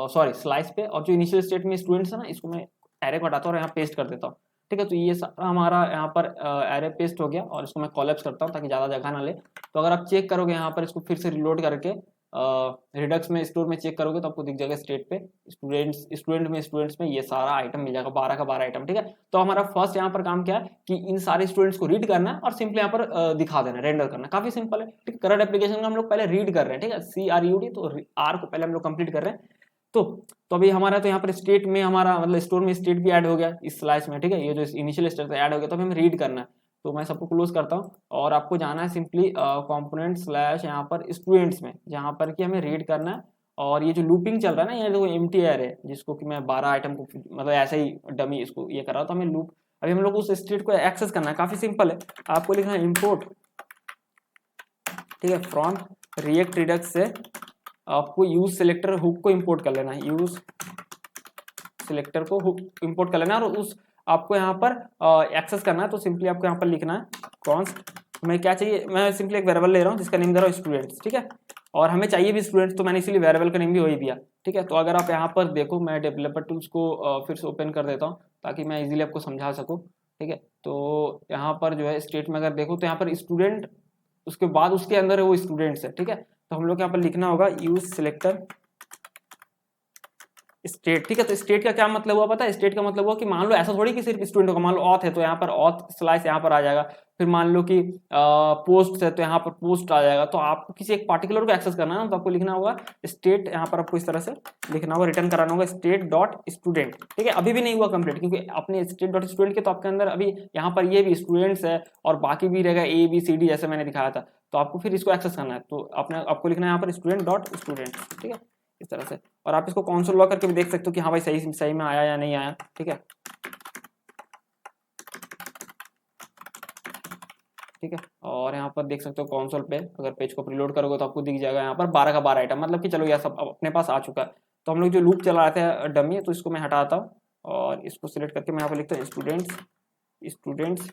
सॉरी स्लाइस पे, और जो इनिशियल स्टेट में स्टूडेंट्स है ना, इसको मैं एरे को हटाता हूँ और यहाँ पेस्ट कर देता हूँ, ठीक है। तो ये सारा हमारा यहाँ पर एरे पेस्ट हो गया और इसको मैं कॉलेप्स करता हूँ ताकि ज़्यादा जगह ना ले। तो अगर आप चेक करोगे यहाँ पर, इसको फिर से रिलोड करके रिडक्स में स्टोर में चेक करोगे तो आपको दिख जाएगा स्टेट पे स्टूडेंट्स में ये सारा आइटम मिल जाएगा, 12 का 12 आइटम, ठीक है। तो हमारा फर्स्ट यहाँ पर काम क्या है कि इन सारे स्टूडेंट्स को रीड करना है और सिंपली यहाँ पर दिखा देना, रेंडर करना, काफी सिंपल है, ठीक। करंट एप्लीकेशन का हम लोग पहले रीड कर रहे हैं, ठीक है, CRUD, तो आर को पहले हम लोग कंप्लीट कर रहे हैं। तो अभी हमारा तो यहाँ पर स्टेट में हमारा मतलब स्टोर में स्टेट भी ऐड हो गया इस स्लाइस में, ठीक है। ये जो इनिशियल स्टेट ऐड हो गया, तो हमें रीड करना है। तो मैं सबको क्लोज करता हूँ और आपको जाना है सिंपली कंपोनेंट स्लैश यहाँ पर स्टूडेंट्स में, जहाँ पर कि हमें रीड करना है। और ये जो लूपिंग चल रहा है ना, ये देखो एम्प्टी एरे है, जिसको कि मैं 12 आइटम को मतलब ऐसे ही डमी इसको ये कर रहा हूँ, तो हमें लूप अभी हम लोग उस स्टेट को एक्सेस करना है, काफी सिंपल है। आपको लिखना है इम्पोर्ट, ठीक है, फ्रॉम रिएक्ट रिडक्स से आपको यूज सिलेक्टर हुक को इंपोर्ट कर लेना है, यूज सिलेक्टर को हुक इंपोर्ट कर लेना है और उस आपको यहाँ पर एक्सेस करना है। तो सिंपली आपको यहाँ पर लिखना है कॉन्स्ट, हमें क्या चाहिए, मैं सिंपली एक वेरिएबल ले रहा हूँ जिसका नेम दे रहा हूँ स्टूडेंट्स, ठीक है। और हमें चाहिए भी स्टूडेंट्स, तो मैंने इसीलिए वेरिएबल का नेम भी वही दिया, ठीक है। तो अगर आप यहाँ पर देखो, मैं डेवलपर टूल्स को फिर से ओपन कर देता हूँ ताकि मैं इजीली आपको समझा सकूँ, ठीक है। तो यहाँ पर जो है स्टेट में अगर देखो तो यहाँ पर स्टूडेंट, उसके बाद उसके अंदर वो स्टूडेंट्स है, ठीक है। तो हम लोग यहाँ पर लिखना होगा यूज सिलेक्टर स्टेट, ठीक है। तो स्टेट का क्या मतलब हुआ पता है, स्टेट का मतलब हुआ कि मान लो ऐसा थोड़ी कि सिर्फ स्टूडेंट होगा, मान लो ऑथ है तो यहाँ पर ऑथ स्लाइस यहाँ पर आ जाएगा, फिर मान लो कि पोस्ट है तो यहाँ पर पोस्ट आ जाएगा। तो आपको किसी एक पार्टिकुलर को एक्सेस करना है तो आपको लिखना होगा स्टेट, यहाँ पर आपको इस तरह से लिखना होगा, रिटर्न कराना होगा स्टेट डॉट स्टूडेंट। ठीक है, अभी भी नहीं हुआ कंप्लीट क्योंकि अपने स्टेट डॉट स्टूडेंट के तो आपके अंदर अभी यहाँ पर ये भी स्टूडेंट्स है और बाकी भी रहेगा ABCD जैसे मैंने दिखाया था। तो आपको फिर इसको एक्सेस करना है तो आपको लिखना है यहाँ पर स्टूडेंट डॉट स्टूडेंट। ठीक है, इस तरह से। और आप इसको कंसोल लॉग करके भी देख सकते हो कि हाँ भाई सही सही में आया या नहीं आया। ठीक है, ठीक है। और यहाँ पर देख सकते हो कंसोल पे अगर पेज को प्रीलोड करोगे तो आपको दिख जाएगा यहाँ पर 12 का 12 आइटम, मतलब कि चलो यह सब अब अपने पास आ चुका है। तो हम लोग जो लूप चला रहे थे डमी, तो इसको मैं हटाता हूँ और इसको सिलेक्ट करके मैं यहाँ पर लिखता हूँ स्टूडेंट्स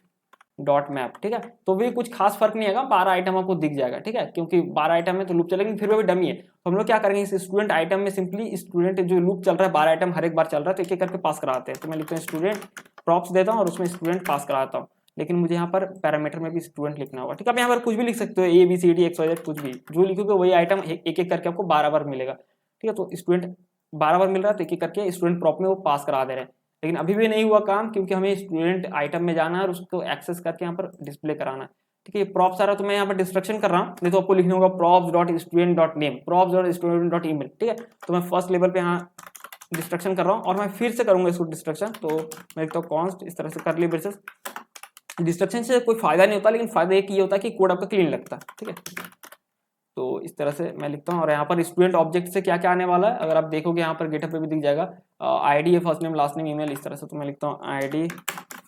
डॉट मैप। ठीक है, तो भी कुछ खास फर्क नहीं आएगा, 12 आइटम आपको दिख जाएगा। ठीक है, क्योंकि 12 आइटम में तो लूप चलेगी, फिर भी डमी है। तो हम लोग क्या करेंगे, इस स्टूडेंट आइटम में सिंपली स्टूडेंट जो लूप चल रहा है 12 आइटम हर एक बार चल रहा है तो एक एक करके पास कराते हैं। तो मैं लिखता हूँ स्टूडेंट प्रॉप्स देता हूँ और उसमें स्टूडेंट पास कराता हूँ, लेकिन मुझे यहाँ पर पैरामीटर में भी स्टूडेंट लिखना होगा। ठीक है, आप यहाँ पर कुछ भी लिख सकते हो, ABCD XYZ कुछ भी, जो लिखोगे वही आइटम एक एक करके आपको 12 बार मिलेगा। ठीक है, तो स्टूडेंट 12 बार मिल रहा है तो एक एक करके स्टूडेंट प्रॉप में वो पास करा दे रहे हैं। लेकिन अभी भी नहीं हुआ काम क्योंकि हमें स्टूडेंट आइटम में जाना है और उसको एक्सेस करके यहाँ पर डिस्प्ले कराना है। ठीक है, प्रॉप्स आ रहा है तो मैं यहाँ पर डिस्ट्रक्शन कर रहा हूँ, नहीं तो आपको लिखना होगा props dot student dot name, props dot student dot email. ठीक है, तो मैं फर्स्ट लेवल पे यहाँ डिस्ट्रक्शन कर रहा हूँ और मैं फिर से करूंगा इसको डिस्ट्रक्शन। तो मैं लिखता हूँ कॉन्स्ट इस तरह से करली ब्रेसेस। डिस्ट्रक्शन से कोई फायदा नहीं होता, लेकिन फायदा एक ये होता है कि कोड आपका क्लीन लगता है। ठीक है, तो इस तरह से मैं लिखता हूँ। और यहाँ पर स्टूडेंट ऑब्जेक्ट से क्या क्या आने वाला है अगर आप देखोगे यहाँ पर गेटअप पे भी दिख जाएगा, ID है, first name last name email, इस तरह से। तो मैं लिखता हूँ ID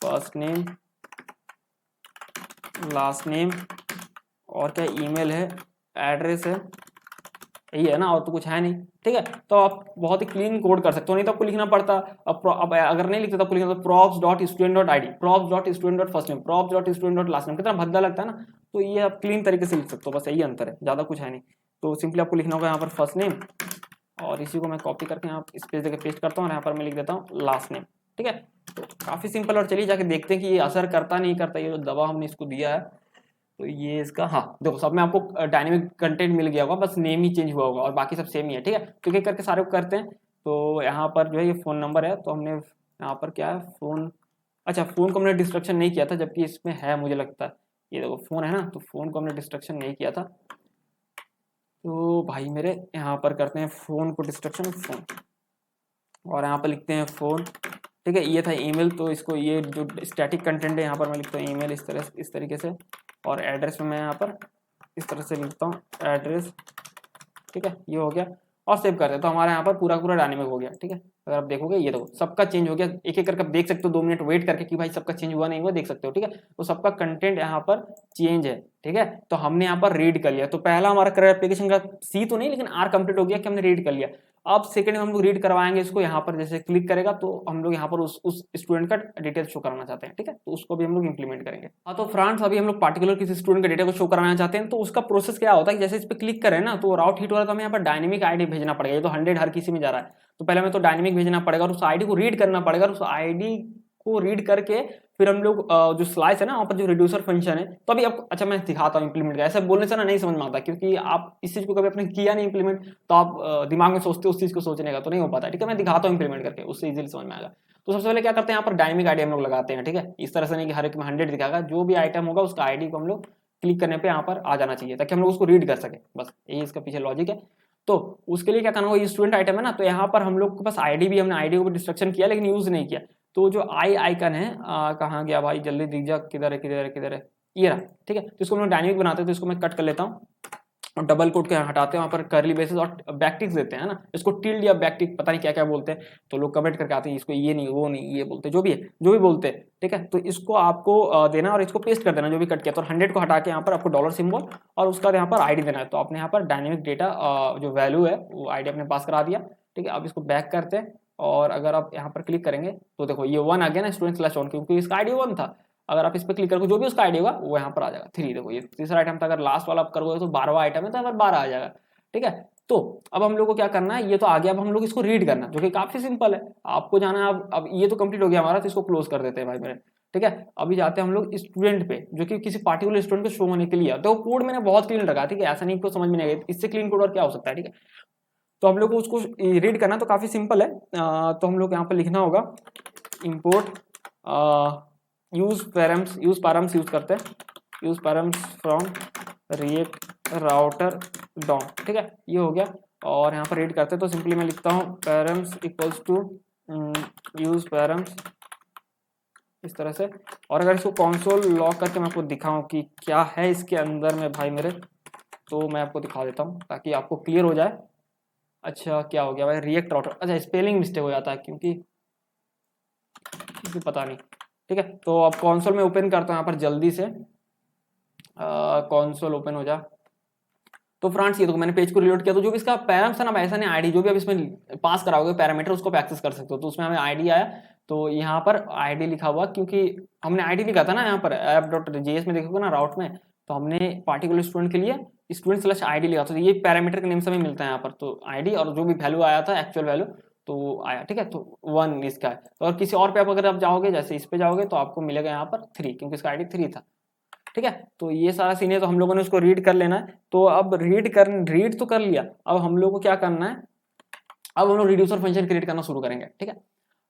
first name last name और क्या ईमेल है, एड्रेस है, यही है ना, और तो कुछ है नहीं। ठीक है, तो आप बहुत ही क्लीन कोड कर सकते हो, नहीं तो आपको लिखना पड़ता। अब अगर नहीं लिखते तो आपको लिखना props dot student dot ID, props dot student dot first name, props dot student dot last name, कितना भद्दा लगता है ना। तो ये आप क्लीन तरीके से लिख सकते हो, बस यही अंतर है, ज्यादा कुछ है नहीं। तो सिंपली आपको लिखना होगा यहाँ पर फर्स्ट नेम और इसी को मैं कॉपी करके यहाँ स्पेस देकर पेस्ट करता हूँ और यहाँ पर मैं लिख देता हूँ लास्ट नेम। ठीक है, तो काफी सिंपल। और चलिए जाके देखते हैं कि ये असर करता नहीं करता, ये जो दवा हमने इसको दिया है। तो ये इसका, हाँ देखो सब में आपको डायनेमिक कंटेंट मिल गया होगा, बस नेम ही चेंज हुआ होगा और बाकी सब सेम ही है। ठीक है, तो एक करके सारे को करते हैं। तो यहाँ पर जो है ये फ़ोन नंबर है, तो हमने यहाँ पर क्या है फ़ोन, अच्छा फ़ोन को हमने डिस्ट्रक्शन नहीं किया था, जबकि इसमें है मुझे लगता है। ये देखो फ़ोन है ना, तो फ़ोन को हमने डिस्ट्रक्शन नहीं किया था। तो भाई मेरे यहाँ पर करते हैं फ़ोन को डिस्ट्रक्शन, फ़ोन, और यहाँ पर लिखते हैं फ़ोन। ठीक है, ये था ईमेल, तो इसको ये जो स्टैटिक कंटेंट है यहाँ पर मैं लिखता हूँ ईमेल इस तरीके से। और एड्रेस में मैं यहाँ पर इस तरह से लिखता हूँ एड्रेस। ठीक है, ये हो गया और सेव कर दें तो हमारे यहाँ पर पूरा डायनेमिक हो गया। ठीक है, अगर आप देखोगे ये देखो सबका चेंज हो गया, एक एक करके आप देख सकते हो, 2 मिनट वेट करके कि भाई सबका चेंज हुआ नहीं हुआ, देख सकते हो। ठीक है, तो सबका कंटेंट यहाँ पर चेंज है। ठीक है, तो हमने यहाँ पर रीड कर लिया। तो पहला हमारा करेक्ट एप्लीकेशन का C तो नहीं, लेकिन R कंप्लीट हो गया कि हमने रीड कर लिया। अब सेकंड में हम लोग रीड करवाएंगे इसको, यहाँ पर जैसे क्लिक करेगा तो हम लोग यहाँ पर उस स्टूडेंट का डिटेल शो कराना चाहते हैं। ठीक है, तो उसको भी हम लोग इंप्लीमेंट करेंगे। हाँ, तो फ्रेंड्स अभी हम लोग पार्टिकुलर किसी स्टूडेंट का डेटा को शो कराना चाहते हैं, तो उसका प्रोसेस क्या होता है कि जैसे इस पर क्लिक करें ना तो राउट हिट हो रहा है, तो हमें यहाँ पर डायनेमिक ID भेजना पड़ेगा। ये तो 100 हर किसी में जा रहा है, तो पहले हमें तो डायनेमिक भेजना पड़ेगा और उस ID को रीड करना पड़ेगा। और उस ID को रीड करके फिर हम लोग जो स्लाइस है ना वहाँ पर जो रिड्यूसर फंक्शन है, तो अभी आपको, अच्छा मैं दिखाता हूँ इंप्लीमेंट का। ऐसा बोलने से ना नहीं समझ में आता, क्योंकि आप इस चीज को कभी आपने किया नहीं इंप्लीमेंट, तो आप दिमाग में सोचते उस चीज को सोचने का, तो नहीं हो पाता। ठीक है, मैं दिखाता हूँ इंप्लीमेंट करके, उससे इजीली समझ में आएगा। तो सबसे पहले क्या करते हैं, यहाँ पर डायनेमिक ID हम लोग लगाते हैं। ठीक है, इस तरह से नहीं कि हर एक में 100 दिखाएगा, जो भी आइटम होगा उसका ID को हम लोग क्लिक करने पे यहाँ पर आ जाना चाहिए ताकि हम लोग उसको रीड कर सके, बस यही इसका पीछे लॉजिक है। तो उसके लिए क्या करना होगा, ये स्टूडेंट आइटम है ना, तो यहाँ पर हम लोग के पास ID भी, हमने ID को भी डिस्ट्रक्शन किया लेकिन यूज नहीं किया। तो जो आई आइकन है कहाँ गया भाई, जल्दी दिख जा, किधर है किधर है किधर है, ये रहा। ठीक है, तो इसको हम लोग डायनेमिक बनाते हैं, तो इसको मैं कट कर लेता हूँ और डबल कोट के हटाते हैं, वहाँ पर करली ब्रेसेस और बैकटिक्स देते हैं ना, इसको टिल्ड या बैकटिक पता नहीं क्या क्या बोलते हैं, तो लोग कमेंट करके आते हैं इसको ये नहीं वो नहीं ये बोलते हैं, जो भी है जो भी बोलते हैं। ठीक है, तो इसको आपको देना और इसको पेस्ट कर देना जो भी कट किया। तो 100 को हटा के यहाँ पर आपको डॉलर सिंबल और उसका यहाँ पर ID देना है। तो आपने यहाँ पर डायनेमिक डेटा जो वैल्यू है वो ID अपने पास करा दिया। ठीक है, अब इसको बैक करते हैं और अगर आप यहाँ पर क्लिक करेंगे तो देखो ये 1 आ गया ना, स्टूडेंट/1, क्योंकि इसका ID 1 था। अगर आप इस पर क्लिक करोगे जो भी उसका ID होगा वो यहाँ पर आ जाएगा 3। देखो ये तीसरा आइटम था, अगर लास्ट वाला आप करोगे तो 12वां आइटम है तो यहाँ पर 12 आ जाएगा। ठीक है, तो अब हम लोग को क्या करना है, ये तो आ गया, अब हम लोग इसको रीड करना, जो कि काफी सिंपल है। आपको जाना है, अब ये तो कंप्लीट हो गया हमारा, तो इसको क्लोज कर देते हैं भाई मेरे। ठीक है, अभी जाते हैं हम लोग स्टूडेंट पे, जो कि किसी पार्टिकुलर स्टूडेंट को शो होने के लिए। तो कोड मैंने बहुत क्लीन रखा। ठीक है, ऐसा नहीं को समझ में नहीं आएगा, इससे क्लीन कोड और क्या हो सकता है। ठीक है, तो हम लोग को उसको रीड करना तो काफी सिंपल है। तो हम लोग यहाँ पर लिखना होगा इंपोर्ट यूज पैरम्स यूज करते हैं। Use params from React router DOM, ठीक है, ये हो गया। और यहाँ पर रीड करते हैं तो सिंपली मैं लिखता हूँ params equals to use params इस तरह से। और अगर इसको कंसोल लॉग करके मैं आपको दिखाऊं कि क्या है इसके अंदर में भाई मेरे, तो मैं आपको दिखा देता हूँ ताकि आपको क्लियर हो जाए। अच्छा क्या हो गया भाई, रिएक्ट राउटर, अच्छा स्पेलिंग मिस्टेक हो जाता है क्योंकि पता नहीं, ठीक है। तो अब कंसोल में ओपन करता हूँ यहाँ पर जल्दी से, कंसोल ओपन हो जा। तो फ्रेंड्स ये देखो मैंने पेज को रिलोड किया, तो जो भी इसका पैराम्स है ना, ऐसा नहीं आईडी जो भी अब इसमें पास कराओगे पैरामीटर उसको एक्सेस कर सकते हो। तो उसमें हमें आईडी आया, तो यहाँ पर आईडी लिखा हुआ क्योंकि हमने आईडी लिखा था ना यहाँ पर app.js में देखोगे ना राउट में, तो हमने पार्टिकुलर स्टूडेंट के लिए स्टूडेंट स्लैश आईडी लिखा था। तो ये पैरामीटर के नेम से हमें मिलता है यहाँ पर, तो आईडी और जो भी वैल्यू आया था एक्चुअल वैल्यू तो आया, ठीक है। तो 1 इसका है। तो और किसी और पे अगर आप जाओगे, जैसे इस पे जाओगे तो आपको मिलेगा यहाँ पर 3 क्योंकि इसका आईडी 3 था, ठीक है। तो ये सारा सीन है, तो हम लोगों ने उसको रीड कर लेना है। तो अब रीड तो कर लिया, अब हम लोग को क्या करना है, अब हम लोग रिड्यूसर फंक्शन क्रिएट करना शुरू करेंगे, ठीक है।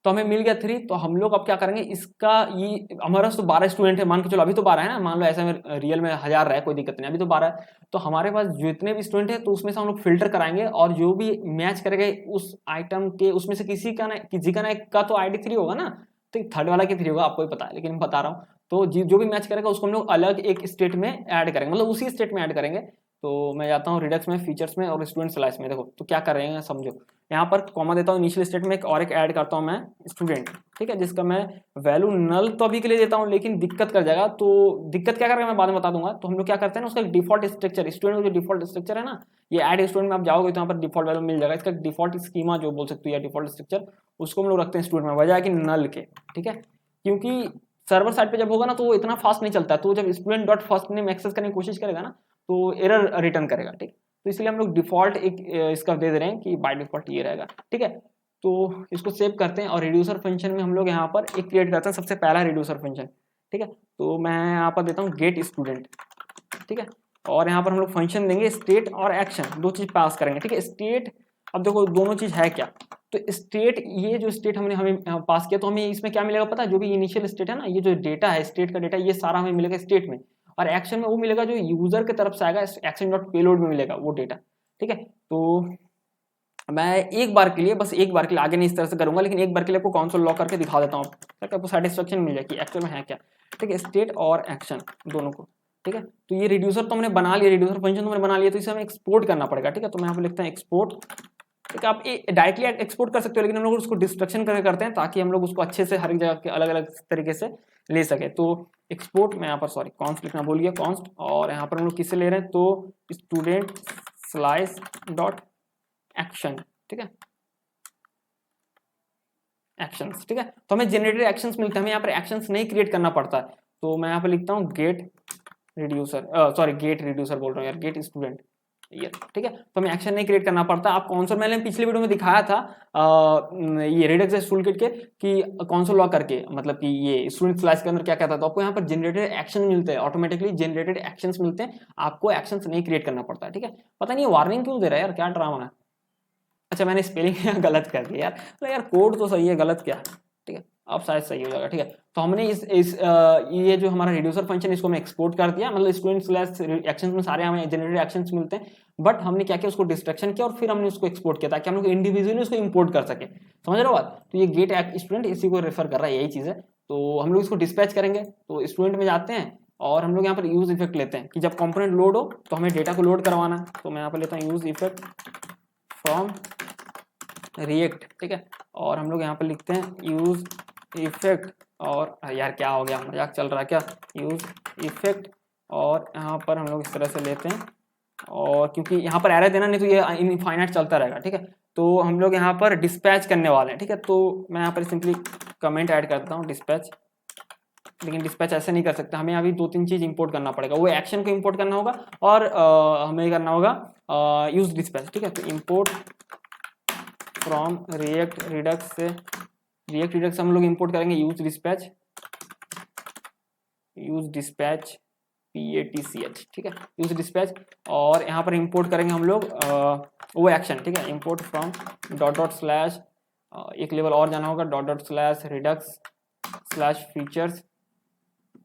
तो हमें मिल गया 3, तो हम लोग अब क्या करेंगे, इसका ये हमारा तो 12 स्टूडेंट है मान के चलो, अभी तो 12 है ना, मान लो ऐसे में रियल में 1000 रहा है कोई दिक्कत नहीं, अभी तो 12 है। तो हमारे पास जितने भी स्टूडेंट है तो उसमें से हम लोग फिल्टर कराएंगे, और जो भी मैच करेगा उस आइटम के उसमें से किसी का ना एक का तो आईडी 3 होगा ना, तो थर्ड वाला की 3 होगा, आपको ही पता है लेकिन मैं बता रहा हूँ। तो जो भी मैच करेगा उसको हम लोग अलग एक स्टेट में ऐड करेंगे, मतलब उसी स्टेट में ऐड करेंगे। तो मैं जाता हूँ रिडक्स में, फीचर्स में और स्टूडेंट स्लैश में। देखो तो क्या कर रहे हैं समझो, यहाँ पर कॉमा देता हूँ इनिशियल स्टेट में एक ऐड करता हूँ मैं स्टूडेंट, ठीक है, जिसका मैं वैल्यू नल तो अभी के लिए देता हूँ लेकिन दिक्कत कर जाएगा। तो दिक्कत क्या करेगा मैं बाद में बता दूंगा। तो हम लोग क्या करते हैं ना, उसका डिफॉल्ट स्ट्रक्चर स्टूडेंट का जो डिफॉल्ट स्ट्रक्चर है ना, ये ऐड स्टूडेंट में आप जाओगे तो यहाँ पर डिफॉल्ट वैल्यू मिल जाएगा। इसका डिफॉल्ट स्कीमा जो बोल सकते हो या डिफॉल्ट स्ट्रक्चर, उसको हम लोग रखते हैं स्टूडेंट में, वजह है कि नल के, ठीक है। क्योंकि सर्वर साइड पे जब होगा ना तो वो इतना फास्ट नहीं चलता, तो जब student dot first name access करने की कोशिश करेगा ना तो एरर रिटर्न करेगा, ठीक। तो इसलिए हम लोग डिफॉल्ट एक इसका दे रहे हैं कि बाय डिफॉल्ट ये रहेगा, ठीक है। तो इसको सेव करते हैं और रिड्यूसर फंक्शन में हम लोग यहाँ पर एक क्रिएट करते हैं, सबसे पहला रिड्यूसर फंक्शन, ठीक है। तो मैं यहाँ पर देता हूँ गेट स्टूडेंट, ठीक है। और यहाँ पर हम लोग फंक्शन देंगे स्टेट और एक्शन, दो चीज पास करेंगे, ठीक है। स्टेट, अब देखो दोनों चीज है क्या, तो स्टेट, ये जो स्टेट हमने हमें पास किया तो हमें इसमें क्या मिलेगा पता है, जो भी इनिशियल स्टेट है ना, ये जो डेटा है स्टेट का डेटा, ये सारा हमें मिलेगा स्टेट में। और एक्शन में वो मिलेगा जो यूजर की तरफ से आएगा, एक्शन डॉट पेलोड में मिलेगा वो डेटा, ठीक है। तो मैं एक बार के लिए, बस एक बार के लिए, आगे नहीं इस तरह से करूंगा, लेकिन एक बार के लिए आपको कंसोल लॉक करके दिखा देता हूँ ताकि आपको सेटिस्फेक्शन मिल जाए कि एक्चुअल में है क्या, ठीक है। स्टेट और एक्शन दोनों को, ठीक है। तो ये रिड्यूसर तो हमने बना लिया, रिड्यूसर फंक्शन तो हमने बना लिया, तो इसे हमें एक्सपोर्ट करना पड़ेगा, ठीक है। तो मैं यहाँ पे लिखता हूँ एक्सपोर्ट, ठीक है। आप डायरेक्टली एक्सपोर्ट कर सकते हो लेकिन हम लोग उसको डिस्ट्रक्शन करके करते हैं ताकि हम लोग उसको अच्छे से हर एक जगह के अलग अलग तरीके से ले सके। तो एक्सपोर्ट में यहाँ पर सॉरी कॉन्स्ट लिखना भूल गया, कॉन्स्ट, और यहाँ पर हम लोग किससे ले रहे हैं, तो स्टूडेंट स्लाइस डॉट एक्शन, ठीक है, एक्शंस, ठीक है। तो हमें जनरेटेड एक्शंस मिलते हैं, हमें यहाँ पर एक्शंस नहीं क्रिएट करना पड़ता है। तो मैं यहाँ पर लिखता हूँ get reducer, sorry get reducer बोल रहा हूँ यार, गेट स्टूडेंट, ये ठीक है। तो हमें एक्शन नहीं क्रिएट करना पड़ता। आप कंसोल, मैंने पिछले वीडियो में दिखाया था ये रेडक्स टूलकिट के कि कंसोल लॉक करके, मतलब कि ये स्टूडेंट स्लैश के अंदर क्या कहता है, तो आपको यहाँ पर जनरेटेड एक्शन मिलते हैं, ऑटोमेटिकली जनरेटेड एक्शंस मिलते हैं, आपको एक्शंस नहीं क्रिएट करना पड़ता है, ठीक है। पता नहीं वार्निंग क्यों दे रहा है यार, क्या ड्रामा है। अच्छा मैंने स्पेलिंग गलत कर दिया यार, तो यार कोड तो सही है, गलत क्या, ठीक है। अब शायद सही हो जाएगा, ठीक है। तो हमने ये जो हमारा रिड्यूसर फंक्शन, इसको हमने एक्सपोर्ट कर दिया, मतलब स्टूडेंट स्लैश एक्शंस में सारे हमें जनरेटेड एक्शंस मिलते हैं, बट हमने क्या किया, उसको डिस्ट्रक्शन किया और फिर हमने उसको एक्सपोर्ट किया ताकि हम लोग इंडिविजुअली उसको इंपोर्ट कर सके, समझ रहे हो बात। तो ये गेट स्टूडेंट इसी को रेफर कर रहा है, यही चीज है। तो हम लोग इसको डिस्पैच करेंगे, तो स्टूडेंट में जाते हैं और हम लोग यहाँ पर यूज इफेक्ट लेते हैं कि जब कंपोनेंट लोड हो तो हमें डेटा को लोड करवाना है। तो मैं यहाँ पर लेता हूँ यूज इफेक्ट फ्रॉम रिएक्ट, ठीक है। और हम लोग यहाँ पर लिखते हैं यूज इफेक्ट, और यार क्या हो गया, मजाक चल रहा है क्या, यूज इफेक्ट, और यहाँ पर हम लोग इस तरह से लेते हैं, और क्योंकि यहाँ पर एरर देना नहीं तो ये इनफाइनाइट चलता रहेगा, ठीक है। तो हम लोग यहाँ पर डिस्पैच करने वाले हैं, ठीक है। तो मैं यहाँ पर सिंपली कमेंट ऐड करता हूँ डिस्पैच, लेकिन डिस्पैच ऐसे नहीं कर सकते, हमें अभी 2-3 चीज इंपोर्ट करना पड़ेगा। वो एक्शन को इंपोर्ट करना होगा और हमें करना होगा यूज डिस्पैच, ठीक है। तो इंपोर्ट फ्रॉम रिएक्ट रिडक्स से, रिएक्ट रिडक्स से हम लोग इंपोर्ट करेंगे use dispatch, use dispatch PATCH, ठीक है, यूज डिस्पैच। और यहाँ पर इंपोर्ट करेंगे हम लोग वो एक्शन, ठीक है। Import from dot dot slash, एक लेवल और जाना होगा, dot dot slash redux slash features,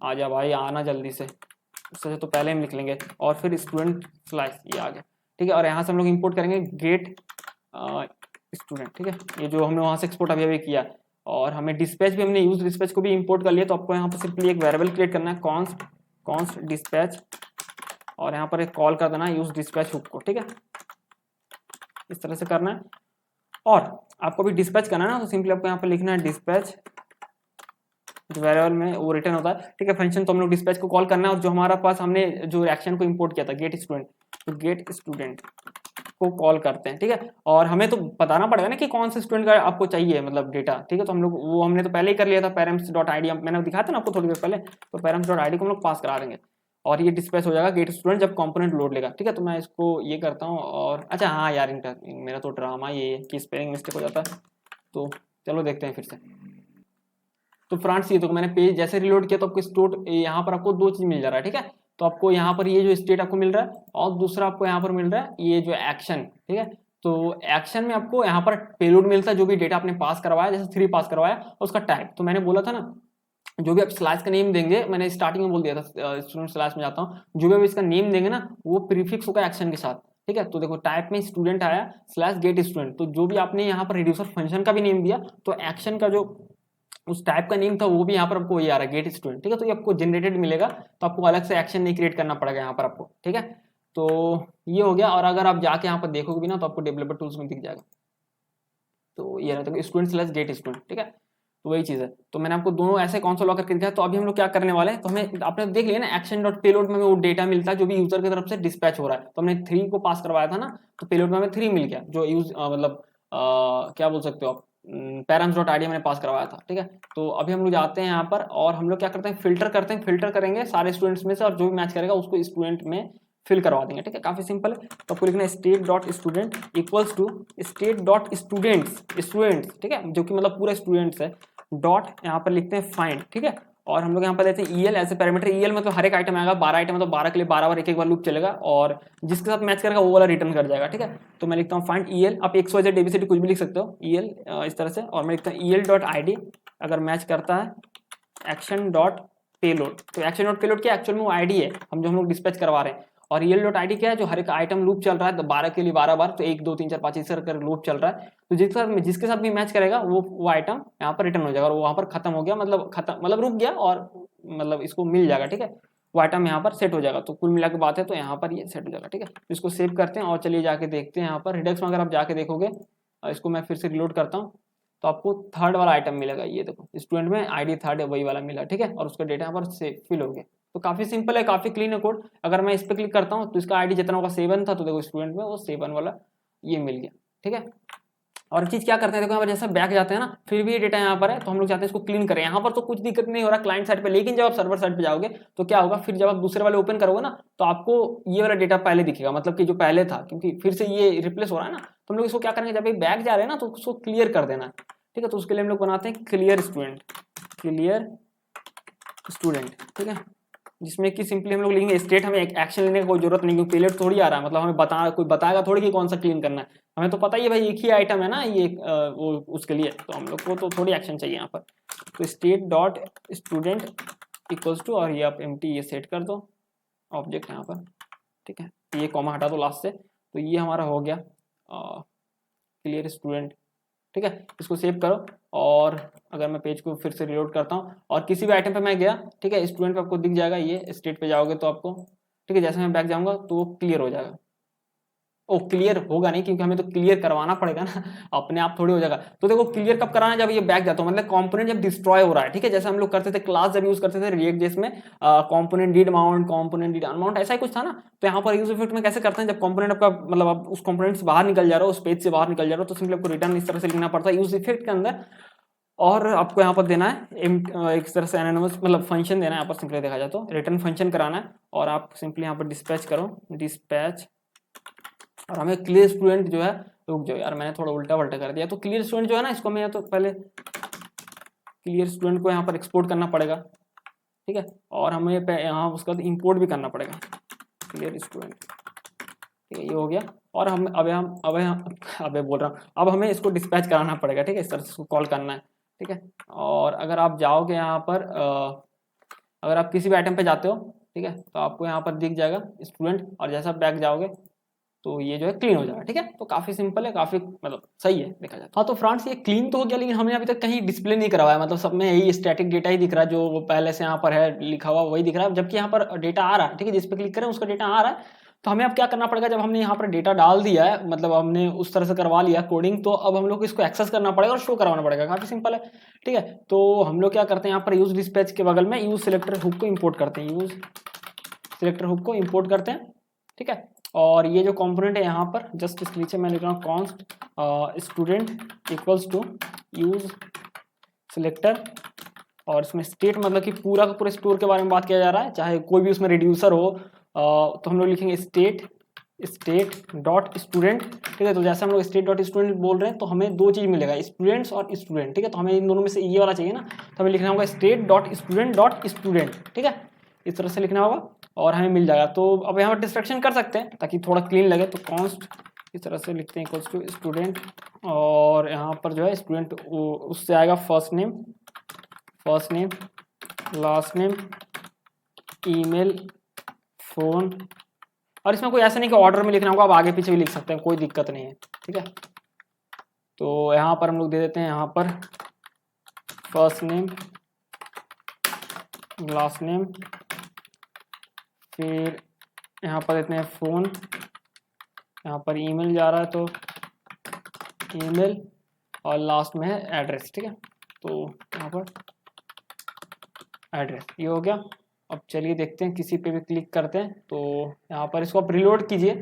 आ जा भाई आना जल्दी से, उससे तो पहले हम लिख लेंगे, और फिर स्टूडेंट स्लैश ये आ गया, ठीक है। और यहाँ से हम लोग इंपोर्ट करेंगे गेट स्टूडेंट, ठीक है, ये जो हमने वहाँ से एक्सपोर्ट अभी अभी किया। और हमें डिस्पैच भी, हमने यूज डिस्पैच को भी इंपोर्ट कर लिया, तो आपको यहाँ पर सिंपली एक वेरिएबल क्रिएट करना है कॉन्स्ट डिस्पैच, और यहाँ पर एक कॉल कर देना है यूज डिस्पैच हुक को, ठीक है, इस तरह से करना है। और आपको भी डिस्पैच करना है ना, तो सिंपली आपको यहाँ पर लिखना है डिस्पैच, जो वेरिएबल में वो रिटर्न होता है, ठीक है, फंक्शन तो हम लोग डिस्पैच को कॉल करना है, और जो हमारा पास हमने जो एक्शन को इंपोर्ट किया था गेट स्टूडेंट, तो गेट स्टूडेंट को कॉल करते हैं, ठीक है। और हमें तो बताना पड़ेगा ना कि कौन से स्टूडेंट का आपको चाहिए मतलब डेटा, ठीक है, तो हम लोग वो हमने तो पहले ही कर लिया था params.id, मैंने दिखाया था ना आपको थोड़ी देर पहले, तो params.id को हम लोग पास करा देंगे, और ये डिस्पैच हो जाएगा गेट स्टूडेंट जब कंपोनेंट लोड लेगा, ठीक है। तो मैं इसको ये करता हूँ, और अच्छा हाँ यार मेरा तो ड्रामा ये है कि स्पेलिंग मिस्टेक हो जाता है, तो चलो देखते हैं फिर से। तो फ्रेंड्स ये तो मैंने पेज जैसे रिलोड किया तो आपको स्टोर यहाँ पर आपको दो चीज मिल जा रहा है, ठीक है। तो आपको यहाँ पर ये जो स्टेट आपको मिल रहा है, और दूसरा आपको यहाँ पर मिल रहा है ये जो एक्शन, ठीक है। तो एक्शन में आपको यहाँ पर पेलोड मिलता है, जो भी डेटा आपने पास करवाया, जैसे 3 पास करवाया, और उसका टाइप, तो मैंने बोला था ना जो भी आप स्लैश का नेम देंगे, मैंने स्टार्टिंग में बोल दिया था स्टूडेंट स्लैश में जाता हूँ, जो भी आप इसका नेम देंगे ना वो प्रीफिक्स होगा एक्शन के साथ, ठीक है। तो देखो टाइप में स्टूडेंट आया स्लैश गेट स्टूडेंट, तो जो भी आपने यहाँ पर रिड्यूसर फंक्शन का भी नेम दिया, तो एक्शन का जो उस टाइप का नेम था वो भी यहाँ पर आपको ये आ रहा है गेट स्टूडेंट, ठीक है। तो ये आपको जनरेटेड मिलेगा, तो आपको अलग से एक्शन नहीं क्रिएट करना पड़ेगा यहाँ पर आपको, ठीक है। तो ये हो गया, और अगर आप जाके यहाँ पर देखोगे भी ना तो आपको डेवलपर टूल्स में दिख जाएगा, तो ये रहता है स्टूडेंट स्लैश गेट स्टूडेंट, ठीक है। तो वही चीज़ है, तो मैंने आपको दोनों ऐसे कौन-सा लॉक करके दिखाया। तो अभी हम लोग क्या करने वाले हैं, तो हमें आपने देख लिया ना एक्शन डॉट पेलोड में वो डेटा मिलता है जो भी यूजर की तरफ से डिस्पैच हो रहा है, तो हमने 3 को पास करवाया था ना, तो पेलोड में हमें 3 मिल गया, जो यूज मतलब क्या बोल सकते हो आप, params.id मैंने पास करवाया था, ठीक है। तो अभी हम लोग जाते हैं यहाँ पर, और हम लोग क्या करते हैं फिल्टर करते हैं, फिल्टर करेंगे सारे स्टूडेंट्स में से, और जो भी मैच करेगा उसको स्टूडेंट में फिल करवा देंगे, ठीक है, काफी सिंपल है। तो आपको लिखना है state dot student equals to state dot students, ठीक है, जो कि मतलब पूरा स्टूडेंट्स है, डॉट यहाँ पर लिखते हैं फाइंड, ठीक है। और हम लोग यहाँ पर लेते हैं EL as a parameter, EL मतलब हर एक आइटम आएगा, 12 आइटम है तो 12 के लिए 12 बार एक बार लूप चलेगा, और जिसके साथ मैच करेगा वो वाला रिटर्न कर जाएगा, ठीक है। तो मैं लिखता हूँ फाइंड ईएल, आप XYZ ABCD कुछ भी लिख सकते हो, ईएल इस तरह से, और मैं लिखता हूँ ईएल डॉट ID, अगर मैच करता है एक्शन डॉट पेलोड, तो एक्शन डॉट पेलोड क्या एक्चुअल में वो आईडी है हम लोग डिस्पैच करवा रहे हैं, और ईएल डॉट ID क्या है, जो हर एक आइटम लूप चल रहा है, तो 12 के लिए 12 बार, तो 1 2 3 4 5 इस तरह लूप चल रहा है, तो जिसके साथ भी मैच करेगा वो आइटम यहाँ पर रिटर्न हो जाएगा, और वो वहाँ पर खत्म हो गया, मतलब रुक गया, और मतलब इसको मिल जाएगा, ठीक है, वो आइटम यहाँ पर सेट हो जाएगा। तो कुल मिला के बात है, तो यहाँ पर ये सेट हो जाएगा, ठीक है। तो इसको सेव करते हैं, और चलिए जाके देखते हैं यहाँ पर रिडक्स में, अगर आप जाके देखोगे, इसको मैं फिर से रिलोड करता हूँ, तो आपको थर्ड वाला आइटम मिलेगा, ये देखो स्टूडेंट में ID थर्ड है, वही वाला मिला, ठीक है, और उसका डेटा यहाँ पर फिल हो गया। तो काफी सिंपल है, काफी क्लीन है कोड। अगर मैं इस पर क्लिक करता हूँ तो इसका ID जितना होगा 7 था, तो देखो स्टूडेंट में वो 7 वाला ये मिल गया, ठीक है। और चीज क्या करते हैं, देखो यहाँ पर जैसा बैक जाते हैं ना, फिर भी ये डेटा यहाँ पर है, तो हम लोग चाहते हैं इसको क्लीन करें। यहाँ पर तो कुछ दिक्कत नहीं हो रहा क्लाइंट साइड पे, लेकिन जब आप सर्वर साइड पे जाओगे तो क्या होगा, फिर जब आप दूसरे वाले ओपन करोगे ना, तो आपको ये वाला डेटा पहले दिखेगा, मतलब कि जो पहले था, क्योंकि फिर से ये रिप्लेस हो रहा है ना। तो हम लोग इसको क्या करेंगे, जब बैक जा रहे हैं ना, तो उसको क्लियर कर देना, ठीक है। तो उसके लिए हम लोग बनाते हैं क्लियर स्टूडेंट, ठीक है, जिसमें कि सिंपली हम लोग लिखेंगे स्टेट, हमें एक्शन लेने की कोई जरूरत नहीं, क्योंकि पेलोड थोड़ी आ रहा है, मतलब हमें कोई बताएगा थोड़ी कि कौन सा क्लीन करना है, हमें तो पता ही है भाई एक ही आइटम है ना ये, वो उसके लिए तो हम लोग को तो थोड़ी एक्शन चाहिए यहाँ पर। तो state dot student equals to, और ये आप एम्प्टी ये सेट कर दो ऑब्जेक्ट यहाँ पर, ठीक है, ये कॉमा हटा दो लास्ट से, तो ये हमारा हो गया क्लियर स्टूडेंट, ठीक है। इसको सेव करो, और अगर मैं पेज को फिर से रिलोड करता हूँ और किसी भी आइटम पे मैं गया, ठीक है, स्टूडेंट पे आपको दिख जाएगा, ये स्टेट पे जाओगे तो आपको, ठीक है, जैसे मैं बैक जाऊंगा तो वो क्लियर हो जाएगा। ओ क्लियर होगा नहीं, क्योंकि हमें तो क्लियर करवाना पड़ेगा ना, अपने आप थोड़ी हो जाएगा। तो देखो क्लियर कब कराना है, जब ये बैक जाता हूँ, मतलब कंपोनेंट जब डिस्ट्रॉय हो रहा है, ठीक है, जैसे हम लोग करते थे क्लास जब यूज करते थे रिएक्ट जेएस में, component did mount, component did unmount, ऐसा ही कुछ था ना। तो यहाँ पर यूज इफेक्ट में कैसे करते हैं, जब कंपोनेंट आपका मतलब आप उस कंपोनेंट से बाहर निकल जा रहा हो, उस पेज से बाहर निकल जा रहा हो, तो सिंपली आपको रिटर्न इस तरह से लिखना पड़ता है यूज इफेक्ट के अंदर, और आपको यहाँ पर देना है एक तरह से एनोनिमस मतलब फंक्शन देना है, यहाँ पर सिंपली देखा जाए तो रिटर्न फंक्शन कराना है, और आप सिंपली यहाँ पर डिस्पैच करो डिस्पैच, और हमें क्लियर स्टूडेंट जो है, रुक जाओ यार मैंने थोड़ा उल्टा पल्टा कर दिया, तो क्लियर स्टूडेंट जो है ना, इसको मैं तो पहले क्लियर स्टूडेंट को यहाँ पर एक्सपोर्ट करना पड़ेगा, ठीक है, और हमें यहाँ उसका इंपोर्ट भी करना पड़ेगा क्लियर स्टूडेंट, ठीक है, ये हो गया। और हम अबे बोल रहा हूँ, अब हमें इसको डिस्पैच कराना पड़ेगा, ठीक है, इस तरह से इसको कॉल करना है, ठीक है। और अगर आप जाओगे यहाँ पर अगर आप किसी भी आइटम पे जाते हो, ठीक है। तो आपको यहाँ पर दिख जाएगा स्टूडेंट, और जैसा बैक जाओगे तो ये जो है क्लीन हो जाएगा, ठीक है। तो काफी सिंपल है, काफी मतलब सही है देखा जाए। हाँ तो फ्रेंड्स ये क्लीन तो हो गया, लेकिन हमने अभी तक कहीं डिस्प्ले नहीं करवाया, मतलब सब में यही स्टैटिक डेटा ही दिख रहा है, जो पहले से यहाँ पर है लिखा हुआ वही दिख रहा है, जबकि यहाँ पर डेटा आ रहा है, ठीक है। जिस पे क्लिक करें उसका डेटा आ रहा है। तो हमें अब क्या करना पड़ेगा, जब हमने यहाँ पर डेटा डाल दिया है, मतलब हमने उस तरह से करवा लिया कोडिंग, तो अब हम लोग को इसको एक्सेस करना पड़ेगा और शो करवाना पड़ेगा। काफी सिंपल है, ठीक है। तो हम लोग क्या करते हैं, यहाँ पर यूज डिस्पैच के बगल में यूज सिलेक्टर हुक को इम्पोर्ट करते हैं, यूज सिलेक्टर हुक को इम्पोर्ट करते हैं, ठीक है। और ये जो कंपोनेंट है यहाँ पर जस्ट इसके नीचे मैं लिख रहा हूँ const student equals to use selector, और इसमें स्टेट मतलब कि पूरा का पूरा स्टोर के बारे में बात किया जा रहा है, चाहे कोई भी उसमें रिड्यूसर हो, तो हम लोग लिखेंगे स्टेट डॉट स्टूडेंट, ठीक है। तो जैसे हम लोग स्टेट डॉट स्टूडेंट बोल रहे हैं तो हमें दो चीज मिलेगा, स्टूडेंट्स और स्टूडेंट, ठीक है। तो हमें इन दोनों में से ये वाला चाहिए ना, तो हमें लिखना होगा state dot student dot student, ठीक है। इस तरह से लिखना होगा और हमें मिल जाएगा। तो अब यहाँ पर डिस्ट्रक्शन कर सकते हैं ताकि थोड़ा क्लीन लगे, तो कॉन्स्ट इस तरह से लिखते हैं इक्वल्स टू स्टूडेंट, और यहाँ पर जो है स्टूडेंट उससे आएगा first name, last name, email, phone, और इसमें कोई ऐसा नहीं कि ऑर्डर में लिखना होगा, आप आगे पीछे भी लिख सकते हैं, कोई दिक्कत नहीं है, ठीक है। तो यहाँ पर हम लोग दे देते हैं यहाँ पर फर्स्ट नेम, लास्ट नेम, फिर यहाँ पर देते हैं फ़ोन, यहाँ पर ईमेल जा रहा है तो ईमेल, और लास्ट में है एड्रेस, ठीक है। तो यहाँ पर एड्रेस ये हो गया। अब चलिए देखते हैं, किसी पे भी क्लिक करते हैं तो यहाँ पर इसको आप रिलोड कीजिए,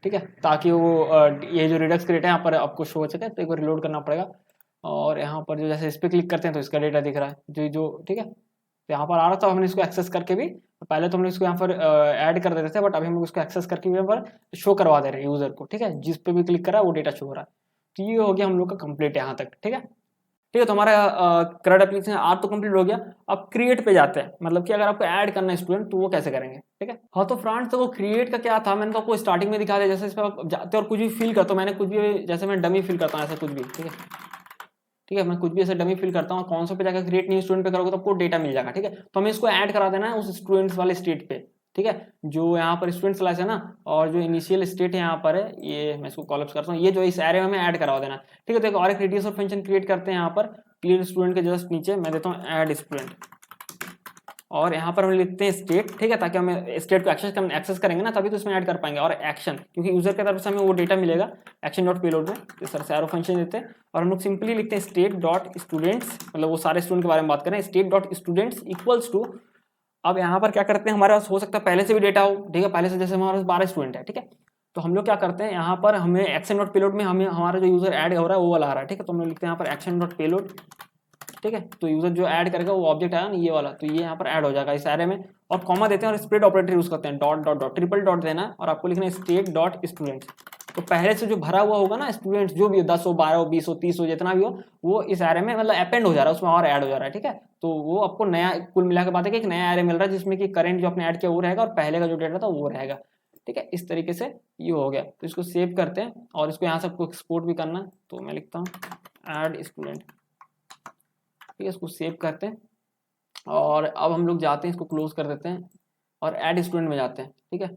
ठीक है, ताकि वो ये जो रिडक्स क्रिएट है यहाँ पर आपको शो हो सके। तो एक बार रिलोड करना पड़ेगा, और यहाँ पर जो जैसे इस पर क्लिक करते हैं तो इसका डेटा दिख रहा है जो ठीक है। तो यहाँ पर आ रहा था, हमने इसको एक्सेस करके भी, पहले तो हमने इसको यहाँ पर ऐड कर देते थे, बट अभी हम लोग इसको एक्सेस करके भी यहाँ पर शो करवा दे रहे हैं यूजर को, ठीक है। जिस पे भी क्लिक करा है वो डेटा शो हो रहा है। तो ये हो गया हम लोग का कंप्लीट यहाँ तक, ठीक है। ठीक है, तो हमारा करंट एप्लीकेशन आर तो कंप्लीट हो गया। अब क्रिएट पे जाते हैं, मतलब कि अगर आपको ऐड करना है स्टूडेंट तो वो कैसे करेंगे, ठीक है। हाँ तो फ्रेंड्स, तो वो क्रिएट का क्या था, मैंने तो आपको स्टार्टिंग में दिखा दिया। जैसे इस पर आप जाते और कुछ भी फिल करते हो, मैंने कुछ भी, जैसे मैं डमी फिल करता हूँ ऐसा कुछ भी, ठीक है, ठीक है। मैं कुछ भी ऐसे डमी फिल करता हूँ, कौन सा पे जाकर क्रिएट न्यू स्टूडेंट पे करोगे तो आपको डेटा मिल जाएगा, ठीक है। तो हमें इसको ऐड करा देना है उस स्टूडेंट्स वाले स्टेट पे, ठीक है। जो यहाँ पर स्टूडेंट स्लैश है ना, और जो इनिशियल स्टेट है यहाँ पर है, ये मैं इसको कॉलअप्स करता हूँ, ये जो इस एरे में हमें ऐड करवा देना, ठीक है। तो एक और एक रेडियस और फंक्शन क्रिएट करते हैं यहाँ पर क्लियर स्टूडेंट के जस्ट नीचे मैं देता हूँ ऐड स्टूडेंट, और यहाँ पर हम लिखते हैं स्टेट, ठीक है, ताकि हमें स्टेट को एक्सेस करेंगे ना तभी तो इसमें ऐड कर पाएंगे। और एक्शन, क्योंकि यूजर की तरफ से हमें वो डेटा मिलेगा एक्शन डॉट पेलोड में, इस तरह से एरो फंक्शन देते हैं। और हम लोग सिंपली लिखते हैं स्टेट डॉट स्टूडेंट्स, मतलब वो सारे स्टूडेंट के बारे में बात करें, state dot students equals to, अब यहाँ पर क्या करते हैं, हमारे पास हो सकता है पहले से भी डेटा हो, ठीक है, पहले से जैसे हमारे पास 12 स्टूडेंट है, ठीक है। तो हम लोग क्या करते हैं, यहाँ पर हमें एक्शन डॉट पेलोड में हमें हमारा जो यूजर ऐड हो रहा है वो वाला आ रहा है, ठीक है। तो हम लोग लिखते हैं यहाँ पर एक्शन डॉट पेलोड, ठीक है। तो यूजर जो ऐड करेगा वो ऑब्जेक्ट आया ना ये वाला, तो ये यहाँ पर ऐड हो जाएगा इस एरे में, और कॉमा देते हैं और स्प्लिट ऑपरेटर यूज करते हैं, dot dot dot triple dot देना है, और आपको लिखना है स्टेट डॉट स्टूडेंट्स। तो पहले से जो भरा हुआ होगा ना स्टूडेंट्स, जो भी 10 हो, 12 हो, 20 हो, 30 हो, जितना भी हो, वो इस एरे में मतलब अपेंड हो जा रहा है, उसमें और ऐड हो जा रहा है, ठीक है। तो वो आपको नया, कुल मिला के बात है कि एक नया एरे मिल रहा है जिसमें कि करंट जो आपने ऐड किया वो रहेगा और पहले का जो डेटा था वो रहेगा, ठीक है। इस तरीके से ये हो गया। तो इसको सेव करते हैं और इसको यहाँ से आपको एक्सपोर्ट भी करना है, तो मैं लिखता हूँ ऐड स्टूडेंट, ठीक है। इसको सेव करते हैं और अब हम लोग जाते हैं, इसको क्लोज कर देते हैं और ऐड स्टूडेंट में जाते हैं, ठीक है।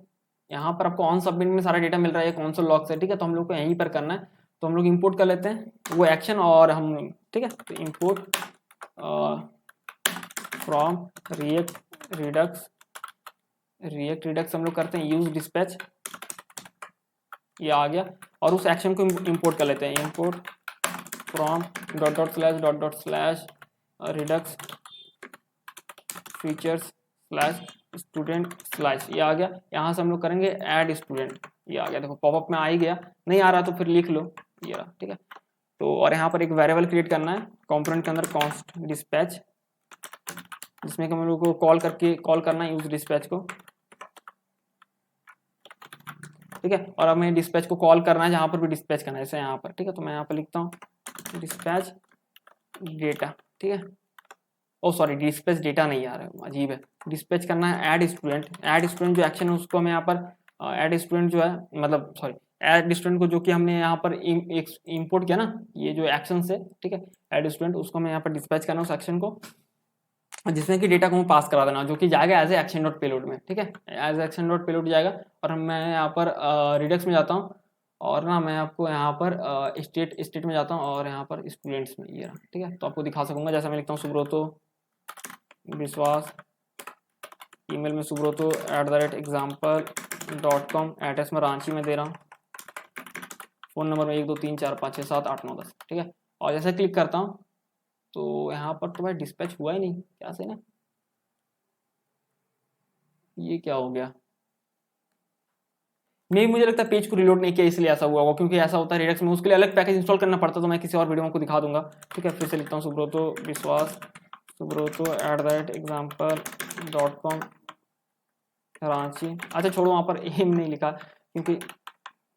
यहाँ पर आपको ऑन सबमिट में सारा डेटा मिल रहा है कौन सा लॉग से, ठीक है। तो हम लोग को यहीं पर करना है, तो हम लोग इंपोर्ट कर लेते हैं वो एक्शन, और हम, ठीक है, तो इंपोर्ट फ्रॉम रिएक्ट रिडक्स हम लोग करते हैं यूज डिस्पैच, ये आ गया। और उस एक्शन को इंपोर्ट कर लेते हैं, import from dot slash Redux features slash student slash, ये आ गया। यहाँ से हम लोग करेंगे ऐड स्टूडेंट, ये आ गया, देखो पॉपअप में आ ही गया, नहीं आ रहा तो फिर लिख लो, ये रहा, ठीक है। तो और यहाँ पर एक वेरिएबल क्रिएट करना है कंपोनेंट के अंदर, कॉन्स्ट डिस्पैच, जिसमें कि हम लोग को कॉल करना है यूज डिस्पैच को, ठीक है। और हमें डिस्पैच को कॉल करना है जहाँ पर भी डिस्पैच करना है, जैसे यहाँ पर, ठीक है। तो मैं यहाँ पर लिखता हूँ डिस्पैच डेटा, ठीक है। ओ सॉरी, डिस्पैच डेटा नहीं आ रहा है, अजीब है, डिस्पैच करना है ऐड स्टूडेंट जो एक्शन है उसको हमें यहाँ पर ऐड स्टूडेंट जो है, मतलब सॉरी ऐड स्टूडेंट को जो कि हमने यहाँ पर इंपोर्ट किया ना, ये जो एक्शन से, ठीक है, ऐड स्टूडेंट उसको हमें यहाँ पर डिस्पैच करना है उस एक्शन को। जिसमें कि डेटा को हम पास करा देना, जो कि जाएगा as a action dot payload में, ठीक है, एज एक्शन डॉट पेलोड जाएगा। और मैं यहाँ पर रिडक्स में जाता हूँ और ना मैं आपको यहाँ पर स्टेट में जाता हूँ और यहाँ पर स्टूडेंट्स में ये रहा, ठीक है। तो आपको दिखा सकूंगा, जैसा मैं लिखता हूँ सुब्रतो विश्वास, ईमेल में सुब्रतो @example.com, एड्रेस में रांची में दे रहा हूँ, फ़ोन नंबर में 1 2 3 4 5 6 7 8 9 10, ठीक है। और जैसे क्लिक करता हूँ तो यहाँ पर तो भाई डिस्पैच हुआ ही नहीं, क्या से ना, ये क्या हो गया, नहीं मुझे लगता है पेज को रिलोड नहीं किया इसलिए ऐसा हुआ होगा, क्योंकि ऐसा होता है रिडक्स में, उसके लिए अलग पैकेज इंस्टॉल करना पड़ता है, तो मैं किसी और वीडियो में आपको दिखा दूंगा, ठीक है। फिर से लिखता हूँ सुब्रतो विश्वास, सुब्रतो @example.com रांची, अच्छा छोड़ो वहाँ पर एम नहीं लिखा, क्योंकि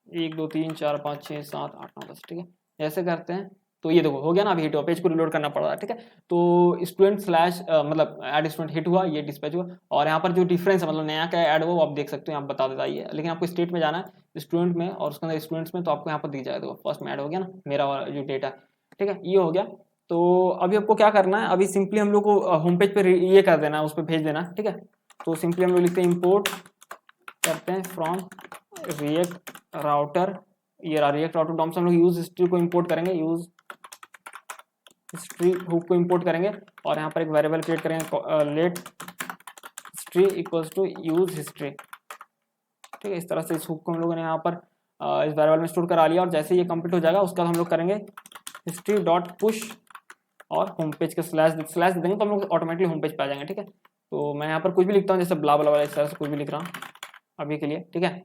1 2 3 4 5 6 7 8 9 10, ठीक है। ऐसे करते हैं तो ये देखो हो गया ना, अभी हिट हुआ, पेज को रिलोड करना पड़ रहा है, ठीक है। तो स्टूडेंट स्लैश मतलब ऐड स्टूडेंट हिट हुआ, ये डिस्पैच हुआ। और यहाँ पर जो डिफरेंस है, मतलब नया क्या ऐड हुआ वो आप देख सकते हो, यहाँ बता देता है ये, लेकिन आपको स्टेट में जाना है, स्टूडेंट में, और उसके अंदर स्टूडेंट्स में, तो आपको यहाँ पर दिख जाएगा, फर्स्ट में ऐड हो गया ना मेरा जो डेटा, ठीक है, ये हो गया। तो अभी आपको क्या करना है, अभी सिंपली हम लोग को होम पेज पर ये कर देना है, उस पर भेज देना, ठीक है। तो सिंपली हम लोग लिखते हैं इम्पोर्ट करते हैं फ्रॉम रिएक्ट राउटर, ये रिएक्ट राउटर डॉम से हम लोग यूज हिस्ट्री को इंपोर्ट करेंगे, यूज हिस्ट्री हुक को इंपोर्ट करेंगे, और यहाँ पर एक वेरिएबल क्रिएट करेंगे let history equals to use history, ठीक है। इस तरह से इस हुक को हम लोगों ने यहाँ पर इस वेरिएबल में स्टोर करा लिया, और जैसे ये कंप्लीट हो जाएगा उसका हम लोग करेंगे हिस्ट्री डॉट पुश और होम पेज के स्लैश देंगे, तो हम लोग ऑटोमेटिकली होम पेज पे आ जाएंगे, ठीक है। तो मैं यहाँ पर कुछ भी लिखता हूँ, जैसे ब्ला ब्ला वाला, इस तरह से कुछ भी लिख रहा हूँ अभी के लिए, ठीक है।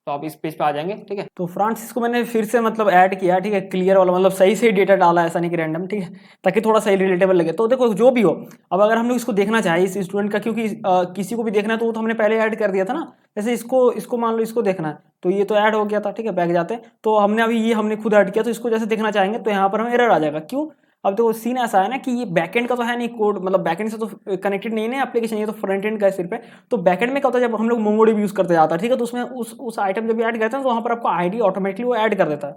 तो आप इस पेज पे आ जाएंगे, ठीक है। तो फ्रेंड्स इसको मैंने फिर से मतलब ऐड किया, ठीक है, क्लियर वाला, मतलब सही से डेटा डाला, ऐसा नहीं कि रैंडम, ठीक है, ताकि थोड़ा सही रिलेटेबल लगे। तो देखो जो भी हो, अब अगर हम लोग इसको देखना चाहें इस स्टूडेंट का, क्योंकि किसी को भी देखना है तो वो तो हमने पहले ऐड कर दिया था ना, जैसे इसको मान लो इसको देखना है, तो ये तो ऐड हो गया था, ठीक है, बैक जाते हैं, तो हमने अभी ये हमने खुद ऐड किया, तो इसको जैसे देखना चाहेंगे तो यहाँ पर हमें एरर आ जाएगा, क्यों। अब देखो सीन ऐसा है ना कि ये बैकएंड का तो है नहीं कोड, मतलब बैकएंड से तो कनेक्टेड नहीं है ना एप्लीकेशन, ये तो फ्रंट एंड का है सिर्फ है। तो बैकएंड में क्या होता है, जब हम लोग मोंगोडीबी यूज करते जाता है, ठीक है, तो उसमें उस आइटम जब भी ऐड करते हैं तो वहाँ पर आपको आईडी ऑटोमेटिकली वो ऐड कर देता है,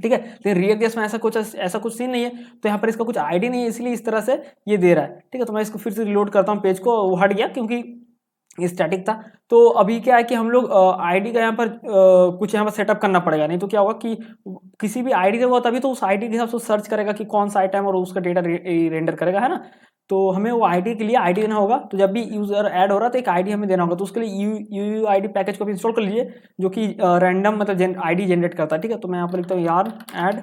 ठीक है। लेकिन रिएक्ट जेएस में ऐसा कुछ सीन नहीं है, तो यहाँ पर इसका कुछ आईडी नहीं है, इसलिए इस तरह से ये दे रहा है, ठीक है। तो मैं इसको फिर से रिलोड करता हूँ, पेज को वो हट गया क्योंकि स्टैटिक था। तो अभी क्या है कि हम लोग आईडी का यहाँ पर कुछ यहाँ पर सेटअप करना पड़ेगा, नहीं तो क्या होगा कि किसी भी आईडी होगा तभी तो उस आईडी के हिसाब से सर्च करेगा कि कौन सा आइटम और उसका डेटा रेंडर करेगा, है ना। तो हमें वो आईडी के लिए आईडी देना होगा, तो जब भी यूजर ऐड हो रहा है तो एक आईडी हमें देना होगा, तो उसके लिए यू आईडी पैकेज को भी इंस्टॉल कर लीजिए, जो कि रैंडम मतलब आईडी जनरेट करता है, ठीक है। तो मैं यहाँ पर लिखता हूँ यार ऐड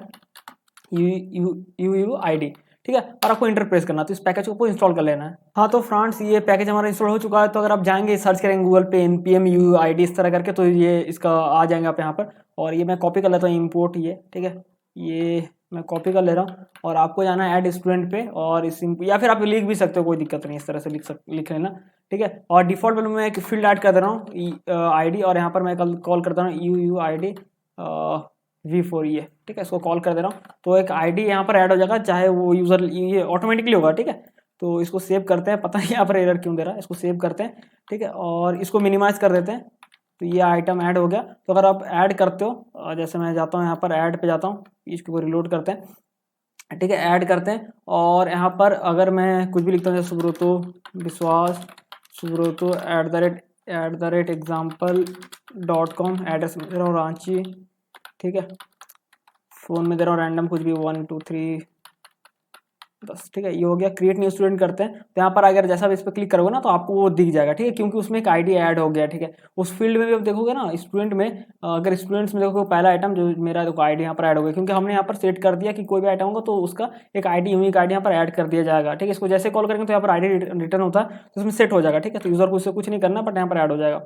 यू आईडी, ठीक है, और आपको इंटर प्रेस करना, तो इस पैकेज को इंस्टॉल कर लेना है। हाँ तो फ्रेंड्स ये पैकेज हमारा इंस्टॉल हो चुका है, तो अगर आप जाएंगे सर्च करेंगे गूगल पे npm UUID इस तरह करके, तो ये इसका आ जाएंगे आप यहाँ पर। और ये मैं कॉपी कर लेता हूँ इम्पोर्ट, ये ठीक है, ये मैं कॉपी कर ले रहा हूँ, और आपको जाना है ऐड स्टूडेंट पे, और इस या फिर आप लिख भी सकते हो, कोई दिक्कत नहीं, इस तरह से लिख लेना, ठीक है। और डिफॉल्ट में मैं एक फील्ड ऐड कर दे रहा हूँ आईडी, और यहाँ पर मैं कॉल करता हूँ UUID V4 ये, ठीक है, इसको कॉल कर दे रहा हूँ, तो एक आईडी यहाँ पर ऐड हो जाएगा, चाहे वो यूज़र ये ऑटोमेटिकली होगा, ठीक है। तो इसको सेव करते हैं, पता नहीं यहाँ पर एरर क्यों दे रहा है, इसको सेव करते हैं, ठीक है, और इसको मिनिमाइज कर देते हैं, तो ये आइटम ऐड हो गया। तो अगर आप ऐड करते हो, जैसे मैं जाता हूँ यहाँ पर ऐड पे जाता हूँ, इसको रिलोड करते हैं, ठीक है, ऐड करते हैं, और यहाँ पर अगर मैं कुछ भी लिखता हूँ, जैसे सुब्रतो विश्वास, सुब्रतो @example.com, एड्रेस में दे रहा हूँ रांची, ठीक है, फ़ोन में दे रहा हूँ रैंडम कुछ भी 1 2 3 10, ठीक है, ये हो गया। क्रिएट न्यू स्टूडेंट करते हैं, तो यहाँ पर अगर जैसा भी इस पर क्लिक करोगे ना तो आपको वो दिख जाएगा, ठीक है, क्योंकि उसमें एक आईडी ऐड हो गया, ठीक है। उस फील्ड में भी आप देखोगे ना, स्टूडेंट में अगर स्टूडेंट्स में देखोगे पहला आइटम जो मेरा देखो आईडी यहाँ पर ऐड हो गया, क्योंकि हमने यहाँ पर सेट कर दिया कि कोई भी आइटम होगा तो उसका एक आईडी यूनिक आईडी यहाँ पर ऐड कर दिया जाएगा, ठीक है। इसको जैसे कॉल करेंगे तो यहाँ पर आईडी रिटर्न होता है, तो उसमें सेट हो जाएगा, ठीक है। तो यूजर को उससे कुछ नहीं करना, बट यहाँ पर ऐड हो जाएगा,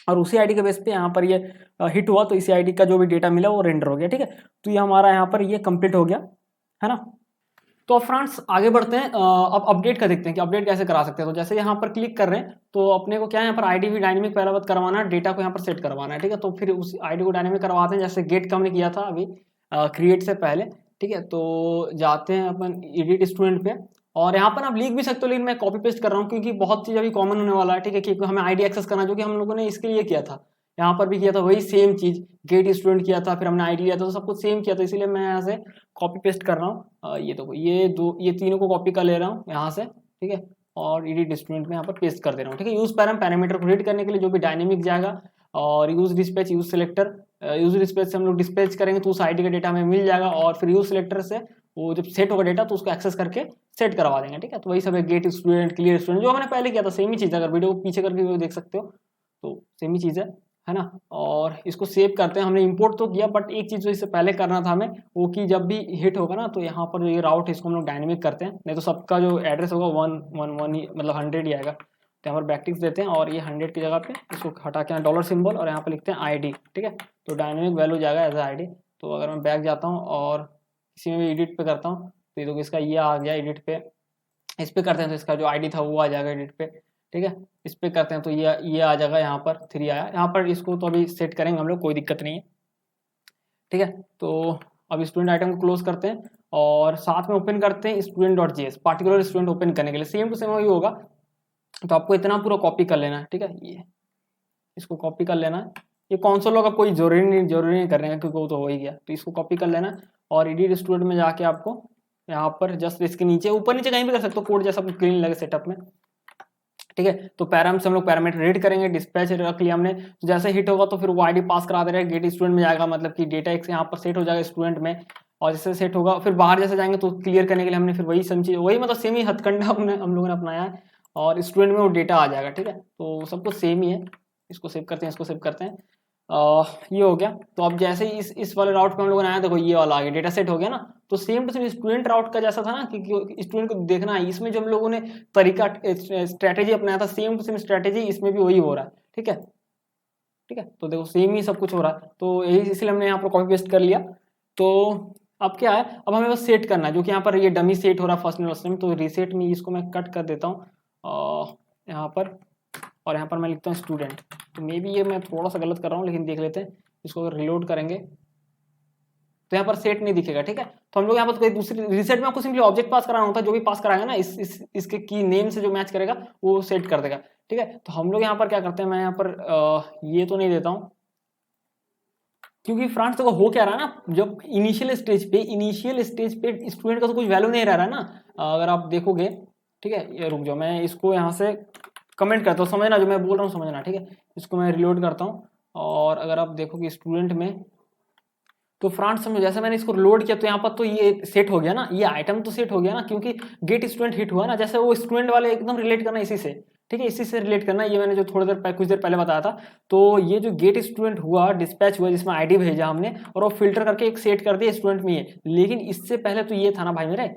और उसी आईडी के बेस पे यहाँ पर ये हिट हुआ, तो इसी आईडी का जो भी डेटा मिला वो रेंडर हो गया, ठीक है। तो ये हमारा यहाँ पर ये कंप्लीट हो गया, है ना। तो फ्रेंड्स आगे बढ़ते हैं, अब अपडेट का देखते हैं कि अपडेट कैसे करा सकते हैं। तो जैसे यहाँ पर क्लिक कर रहे हैं तो अपने को क्या है, यहाँ पर आईडी भी डायनेमिक पहला बात करवाना है, डेटा को यहाँ पर सेट करवाना है, ठीक है। तो फिर उस आईडी को डायनेमिक करवाते हैं, जैसे गेट का हमने किया था अभी क्रिएट से पहले, ठीक है। तो जाते हैं अपन एडिट स्टूडेंट पे, और यहाँ पर आप लिख भी सकते हो, लेकिन मैं कॉपी पेस्ट कर रहा हूँ क्योंकि बहुत चीज़ अभी कॉमन होने वाला है, ठीक है, क्योंकि हमें आईडी एक्सेस करना जो कि हम लोगों ने इसके लिए किया था, यहाँ पर भी किया था वही सेम चीज़, गेट स्टूडेंट किया था, फिर हमने आईडी लिया था, तो सब कुछ सेम किया था, इसीलिए मैं यहाँ से कॉपी पेस्ट कर रहा हूँ। ये देखो ये तीनों को कॉपी कर ले रहा हूँ यहाँ से, ठीक है, और एडिट स्टूडेंट में यहाँ पर पेस्ट कर दे रहा हूँ, ठीक है। यूज पैरामीटर को रीड करने के लिए जो भी डायनेमिक जाएगा, और use dispatch, use selector, use dispatch से हम लोग डिस्पैच करेंगे तो उस आईडी का डेटा हमें मिल जाएगा, और फिर यूज सिलेक्टर से वो जब सेट होगा डेटा तो उसको एक्सेस करके सेट करवा देंगे, ठीक है। तो वही सब है, गेट स्टूडेंट, क्लियर स्टूडेंट, जो हमने पहले किया था सेम ही चीज़ है, अगर वीडियो को पीछे करके भी देख सकते हो तो सेम ही चीज़ है ना। और इसको सेव करते हैं, हमने इंपोर्ट तो किया, बट एक चीज़ जो इससे पहले करना था हमें, वो कि जब भी हिट होगा ना तो यहाँ पर जो ये राउट है इसको हम लोग डायनेमिक करते हैं, नहीं तो सबका जो एड्रेस होगा 111 ही, मतलब 100 ही आएगा। तो यहाँ पर बैकटिक्स देते हैं, और ये 100 की जगह पे इसको हटा के डॉलर सिंबल, और यहाँ पर लिखते हैं ID, ठीक है। तो डायनेमिक वैल्यू जाएगा एज ID। तो अगर मैं बैक जाता हूँ और इसी में भी एडिट पे करता हूँ, तो ये देखो इसका ये आ गया एडिट पे, इस पे करते हैं तो इसका जो ID था वो आ जाएगा एडिट पे, ठीक है। इस पे करते हैं तो ये आ जाएगा, यहाँ पर 3 आया, यहाँ पर इसको तो अभी सेट करेंगे हम लोग, कोई दिक्कत नहीं है, ठीक है। तो अब स्टूडेंट आइटम को क्लोज करते हैं, और साथ में ओपन करते हैं student.js, पार्टिकुलर स्टूडेंट ओपन करने के लिए सेम टू सेम वही होगा। तो आपको इतना पूरा कॉपी कर लेना है, ठीक है, ये इसको कॉपी कर लेना है। ये कॉन्सोल होगा, कोई जरूरी नहीं करने का, क्योंकि वो तो हो ही गया। तो इसको कॉपी कर लेना है, और एडिट स्टूडेंट में जाके आपको यहाँ पर जस्ट इसके नीचे, ऊपर नीचे कहीं भी कर सकते हो, कोड जैसा क्लीन लगे सेटअप में, ठीक है। तो पैराम से हम लोग पैरामीटर रीड करेंगे, डिस्पैच रख लिया हमने, तो जैसे हिट होगा तो फिर वो आईडी पास करा दे रहा है, गेट स्टूडेंट में जाएगा, मतलब कि डेटा एक यहाँ पर सेट हो जाएगा स्टूडेंट में, और जैसे सेट होगा फिर बाहर जैसे जाएंगे तो क्लियर करने के लिए हमने फिर वही समझी, वही मतलब सेम ही हथकंडा हम लोगों ने अपनाया है, और स्टूडेंट में वो डेटा आ जाएगा, ठीक है। तो सब कुछ सेम ही है। इसको सेव करते हैं, इसको सेव करते हैं, ये हो गया। तो अब जैसे ही इस वाले राउट पे हम लोगों ने आया, देखो ये वाला आ गया, डेटा सेट हो गया ना। तो सेम टू सेम स्टूडेंट राउट का जैसा था ना कि स्टूडेंट को देखना है, इसमें जो हम लोगों ने तरीका स्ट्रैटेजी अपनाया था, सेम टू सेम स्ट्रैटेजी इसमें भी वही हो रहा है, ठीक है, ठीक है। तो देखो सेम ही सब कुछ हो रहा है, तो यही इसलिए हमने यहाँ पर कॉपी पेस्ट कर लिया। तो अब क्या है, अब हमें बस सेट करना है, जो कि यहाँ पर ये डमी सेट हो रहा है फर्स्ट नेम लास्ट नेम। तो रीसेट में इसको मैं कट कर देता हूँ यहाँ पर, और यहाँ पर मैं लिखता हूँ स्टूडेंट। तो मे बी ये मैं थोड़ा सा गलत कर रहा हूँ, लेकिन देख लेते हैं। इसको अगर रिलोड करेंगे तो यहाँ पर सेट नहीं दिखेगा, ठीक है। तो हम लोग यहाँ पर कोई दूसरी रीसेट में आपको सिंपली ऑब्जेक्ट पास कराना होता है, जो भी पास कराएगा ना इसके की नेम से जो मैच करेगा वो सेट कर देगा, ठीक है। तो हम लोग यहाँ पर क्या करते हैं, मैं यहाँ पर ये तो नहीं देता हूँ, क्योंकि फ्रेंड्स देखो हो क्या रहा है ना, जब इनिशियल स्टेज पे स्टूडेंट का तो कुछ वैल्यू नहीं रह रहा है ना, अगर आप देखोगे, ठीक है। ये रुक जाओ, मैं इसको यहाँ से कमेंट करता हूँ, समझना जो मैं बोल रहा हूँ समझना, ठीक है। इसको मैं रिलोड करता हूँ, और अगर आप देखोगे स्टूडेंट में, तो फ्रेंड्स समझो जैसे मैंने इसको लोड किया तो यहाँ पर तो ये सेट हो गया ना, ये आइटम तो सेट हो गया ना, क्योंकि गेट स्टूडेंट हिट हुआ ना, जैसे वो स्टूडेंट वाले एकदम रिलेट करना इसी से, ठीक है, इसी से रिलेट करना। ये मैंने जो कुछ देर पहले बताया था। तो ये जो गेट स्टूडेंट हुआ, डिस्पैच हुआ, जिसमें आईडी भेजा हमने, और वो फिल्टर करके एक सेट कर दिया स्टूडेंट में ये, लेकिन इससे पहले तो ये था ना भाई मेरे,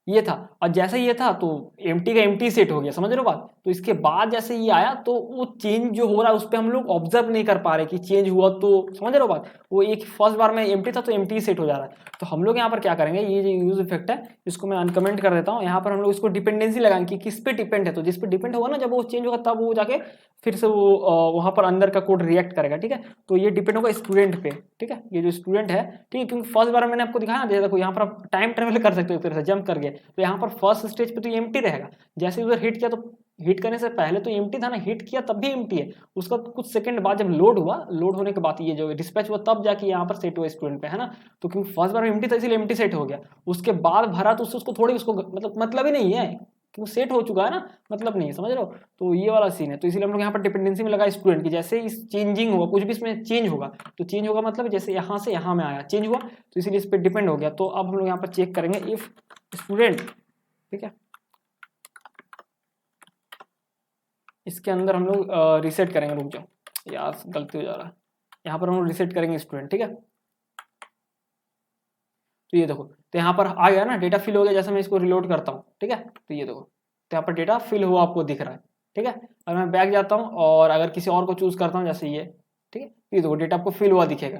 ये था, और जैसे ये था तो एम्प्टी का एम्प्टी सेट हो गया, समझ रहे हो बात। तो इसके बाद जैसे ये आया तो वो चेंज जो हो रहा है उस पर हम लोग ऑब्जर्व नहीं कर पा रहे कि चेंज हुआ, तो समझ रहे हो बात। वो एक फर्स्ट बार में एम्प्टी था तो एम्प्टी सेट हो जा रहा है। तो हम लोग यहाँ पर क्या करेंगे, ये जो यूज इफेक्ट है इसको मैं अनकमेंट कर देता हूँ। यहाँ पर हम लोग इसको डिपेंडेंसी लगाएंगे कि किस पे डिपेंड है, तो जिस पे डिपेंड होगा ना, जब वो चेंज होगा तब वो जाके फिर से वो वहाँ पर अंदर का कोड रिएक्ट करेगा, ठीक है। तो ये डिपेंड होगा स्टूडेंट पे, ठीक है, ये जो स्टूडेंट है, ठीक है, क्योंकि फर्स्ट बार मैंने आपको दिखाया ना, देखो यहाँ पर आप टाइम ट्रेवल कर सकते हो एक तरह से जंप करके। तो यहाँ पर फर्स्ट स्टेज पे तो ये एम्प्टी रहेगा, जैसे यूजर हिट किया तो हिट करने से पहले तो एम्प्टी था ना, हिट किया तब भी एम्प्टी है, उसका कुछ सेकंड बाद जब लोड हुआ, लोड होने के बाद ये जो डिस्पैच हुआ तब जाके यहाँ पर सेट हुआ स्टूडेंट पे, है ना। तो क्योंकि फर्स्ट बार एम्प्टी था इसलिए एम्प्टी सेट हो गया, उसके बाद भरा तो उसको थोड़ी उसको मतलब ही नहीं है, क्योंकि सेट हो चुका है ना, मतलब नहीं है, समझ रहे हो। तो ये वाला सीन है, तो इसलिए हम लोग यहाँ पर डिपेंडेंसी में लगा स्टूडेंट की, जैसे इस चेंजिंग होगा कुछ भी इसमें चेंज होगा, तो चेंज होगा मतलब जैसे यहाँ से यहाँ में आया चेंज हुआ, तो इसीलिए इस पर डिपेंड हो गया। तो अब हम लोग यहाँ पर चेक करेंगे इफ स्टूडेंट, ठीक है, इसके अंदर हम लोग रिसेट करेंगे, रुक जाओ यार गलती हो जा रहा है, यहाँ पर हम लोग रिसेट करेंगे स्टूडेंट, ठीक है। तो ये देखो, तो यहाँ पर आ गया ना, डेटा फिल हो गया, जैसे मैं इसको रिलोड करता हूँ, ठीक है। तो ये देखो, तो यहाँ पर डेटा फिल हुआ आपको दिख रहा है, ठीक है। और मैं बैक जाता हूँ और अगर किसी और को चूज करता हूँ जैसे ये, ठीक है, तो ये देखो डेटा आपको फिल हुआ दिखेगा।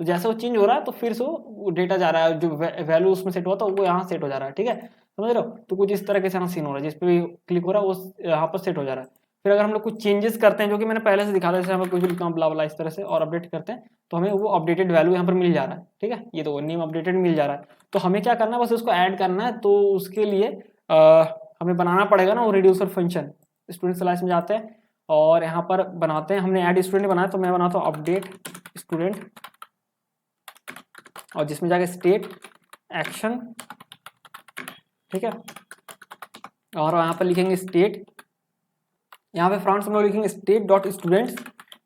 तो जैसे वो चेंज हो रहा है तो फिर से वो डेटा जा रहा है, जो वैल्यू उसमें सेट हुआ था वो यहाँ सेट हो जा रहा है, ठीक है, समझ रहे हो। तो कुछ इस तरह के यहाँ सीन हो रहा है, जिस पे भी क्लिक हो रहा है वो यहाँ पर सेट हो जा रहा है। फिर अगर हम लोग कुछ चेंजेस करते हैं, जो कि मैंने पहले से दिखा था, जैसे हम कुछ भी लिखा ब्ला ब्ला इस तरह से, और अपडेट करते हैं तो हमें वो अपडेटेड वैल्यू यहाँ पर मिल जा रहा है, ठीक है। ये तो नेम अपडेटेड मिल जा रहा है। तो हमें क्या करना है, बस उसको ऐड करना है। तो उसके लिए हमें बनाना पड़ेगा ना वो रिड्यूसर फंक्शन। स्टूडेंट स्लैश में जाते हैं और यहाँ पर बनाते हैं, हमने ऐड स्टूडेंट बनाया तो मैं बनाता हूँ अपडेट स्टूडेंट, और जिसमें जाके स्टेट एक्शन, ठीक है, और यहाँ पर लिखेंगे स्टेट, यहाँ पे फ्रंट हम लोग लिखेंगे स्टेट डॉट स्टूडेंट्स,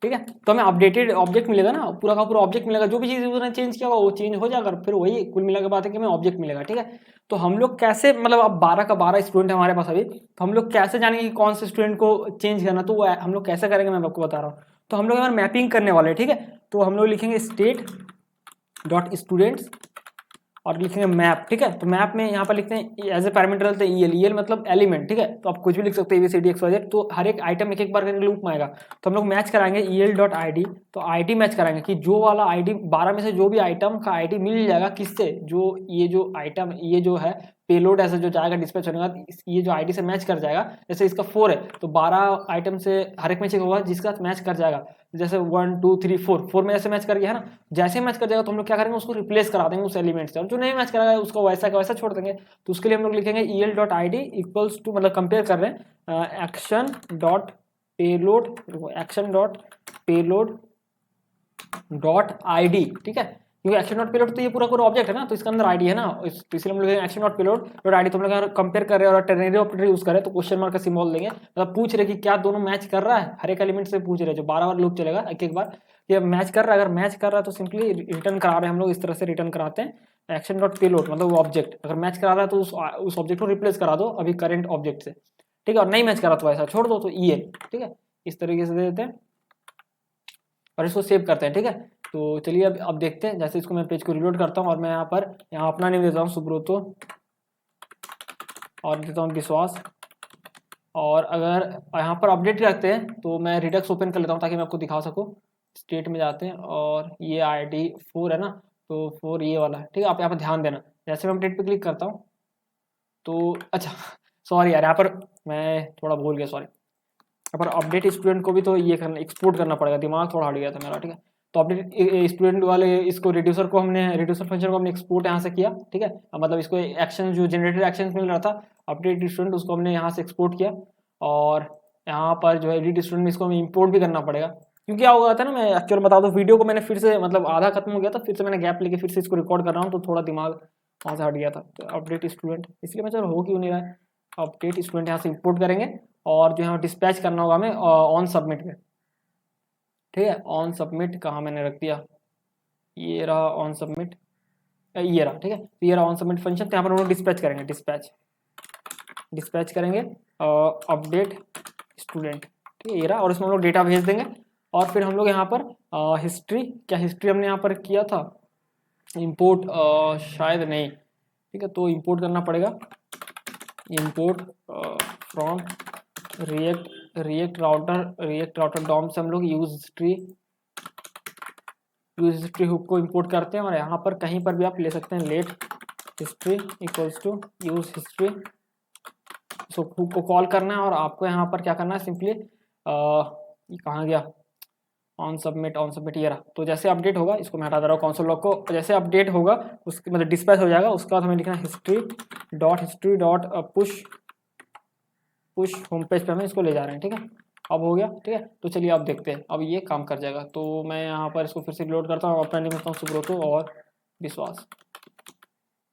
ठीक है। तो हमें अपडेटेड ऑब्जेक्ट मिलेगा ना, पूरा का पूरा ऑब्जेक्ट मिलेगा, जो भी चीज़ उसने चेंज किया होगा वो चेंज हो जाएगा, फिर वही कुल मिला के बात है कि हमें ऑब्जेक्ट मिलेगा, ठीक है। तो हम लोग कैसे, मतलब अब 12 का 12 स्टूडेंट है हमारे पास अभी, तो हम लोग कैसे जानेंगे कि कौन से स्टूडेंट को चेंज करना, तो वो हम लोग कैसे करेंगे मैं आपको बता रहा हूँ। तो हम लोग यहाँ मैपिंग करने वाले हैं, ठीक है। तो हम लोग लिखेंगे स्टेट डॉट स्टूडेंट्स और लिखेंगे मैप, ठीक है। तो मैप में यहाँ पर लिखते हैं एज ए पैरामीटर डालते हैं ईएल मतलब एलिमेंट, ठीक है। तो आप कुछ भी लिख सकते हैं ABCD XYZ, तो हर एक आइटम एक एक बार करके लूप में आएगा। तो हम लोग मैच कराएंगे EL डॉट ID, तो ID मैच कराएंगे कि जो वाला ID 12 में से जो भी आइटम का ID मिल जाएगा किससे, जो ये जो आइटम ये जो है पेलोड ऐसे जो जाएगा डिस्पैच होने का, ये जो ID से मैच कर जाएगा। जैसे इसका 4 है तो 12 आइटम से हर एक में चेक होगा जिसका मैच कर जाएगा, जैसे 1 2 3 4 में ऐसे मैच कर गया है ना। जैसे मैच कर जाएगा तो हम लोग क्या करेंगे, उसको रिप्लेस करा देंगे उस एलिमेंट से, और जो नहीं मैच कराएगा उसको वैसा का वैसा छोड़ देंगे। तो उसके लिए हम लोग लिखेंगे EL dot ID equals to, मतलब कंपेयर कर रहे हैं action dot payload, action dot payload dot ID, ठीक है। क्योंकि एक्शन डॉट पेलोड तो ये पूरा पूरा ऑब्जेक्ट है ना, तो इसके अंदर ID है ना, तो इसलिए हम लोग action dot payload dot ID। तो हम लोग कंपेयर कर रहे हैं और टेर्नरी ऑपरेटर यूज कर रहे हैं, तो क्वेश्चन मार्क का सिंबल देंगे, मतलब पूछ रहे कि क्या दोनों मैच कर रहा है, हर एक एलिमेंट से पूछ रहे, जो 12 बार लूप चलेगा एक एक बार, ये मैच कर रहा है। अगर मैच कर रहा है तो सिंपली रिटर्न करा रहे हैं, हम लोग इस तरह से रिटर्न कराते हैं एक्शन डॉट पेलोड, मतलब वो ऑब्जेक्ट अगर मैच करा रहा है तो उस ऑब्जेक्ट को रिप्लेस करा दो अभी करंट ऑब्जेक्ट से, ठीक है। और नहीं मैच करा तो ऐसा छोड़ दो, तो EL, ठीक है। इस तरीके से दे देते हैं और इसको सेव करते हैं, ठीक है। तो चलिए अब देखते हैं, जैसे इसको मैं पेज को रिलोड करता हूँ और मैं यहाँ अपना नेम देता हूँ सुब्रतो और देता हूँ विश्वास, और अगर यहाँ पर अपडेट रखते हैं तो मैं रिडक्स ओपन कर लेता हूँ ताकि मैं आपको दिखा सकूँ। स्टेट में जाते हैं और ये ID 4 है ना, तो 4 ये वाला है, ठीक है। आप यहाँ पर ध्यान देना, जैसे मैं अपडेट पे क्लिक करता हूँ तो अच्छा सॉरी यार, यहाँ पर मैं थोड़ा भूल गया, सॉरी। यहाँ पर अपडेट स्टूडेंट को भी तो ये करना, एक्सपोर्ट करना पड़ेगा, दिमाग थोड़ा हट गया था मेरा, ठीक है। तो अपडेट स्टूडेंट वाले इसको रिड्यूसर को हमने, रिड्यूसर फंक्शन को हमने एक्सपोर्ट यहाँ से किया, ठीक है। मतलब इसको एक्शन जो जनरेटेड एक्शन मिल रहा था अपडेट स्टूडेंट, उसको हमने यहाँ से एक्सपोर्ट किया, और यहाँ पर जो है एडिट स्टूडेंट में इसको हमें इंपोर्ट भी करना पड़ेगा। क्योंकि क्या हुआ था ना, मैं एक्चुअल बता दूँ, वीडियो को मैंने फिर से, मतलब आधा खत्म हो गया था, फिर से मैंने गैप लेके फिर से इसको रिकॉर्ड कर रहा हूँ, तो थोड़ा दिमाग वहाँ से हट गया था। तो अपडेट स्टूडेंट इसलिए मैं, चलो हो क्यों नहीं रहा है, अपडेट स्टूडेंट यहाँ से इंपोर्ट करेंगे, और जो यहाँ डिस्पैच करना होगा हमें ऑन सबमिट में, ठीक है। ऑन सबमिट कहाँ मैंने रख दिया, ये रहा ऑन सबमिट, ये रहा, ठीक है। तो ये रहा ऑन सबमिट फंक्शन, तो यहाँ पर हम लोग डिस्पैच करेंगे, डिस्पैच करेंगे अपडेट स्टूडेंट, ठीक है, ये रहा। और इसमें हम लोग डेटा भेज देंगे, और फिर हम लोग यहाँ पर हिस्ट्री, क्या हिस्ट्री हमने यहाँ पर किया था इंपोर्ट, शायद नहीं, ठीक है। तो इंपोर्ट करना पड़ेगा, import from React router DOM से हम लोग यूज हिस्ट्री हुक को इंपोर्ट करते हैं, और यहाँ पर कहीं पर भी आप ले सकते हैं let history equals to use history, so hook को कॉल करना है। और आपको यहाँ पर क्या करना है, सिंपली ये कहाँ गया, ऑन सबमिट ये रहा। तो जैसे अपडेट होगा, इसको मैं हटा दे रहा हूँ कंसोल लॉग को, जैसे अपडेट होगा उसके मतलब डिस्पैच हो जाएगा, उसके बाद हमें लिखना है history dot push home page पे हमें इसको ले जा रहे हैं, ठीक है। अब हो गया, ठीक है। तो चलिए अब देखते हैं, अब ये काम कर जाएगा। तो मैं यहाँ पर इसको फिर से लोड करता हूँ, अपना लिखता हूँ सुब्रतो और विश्वास,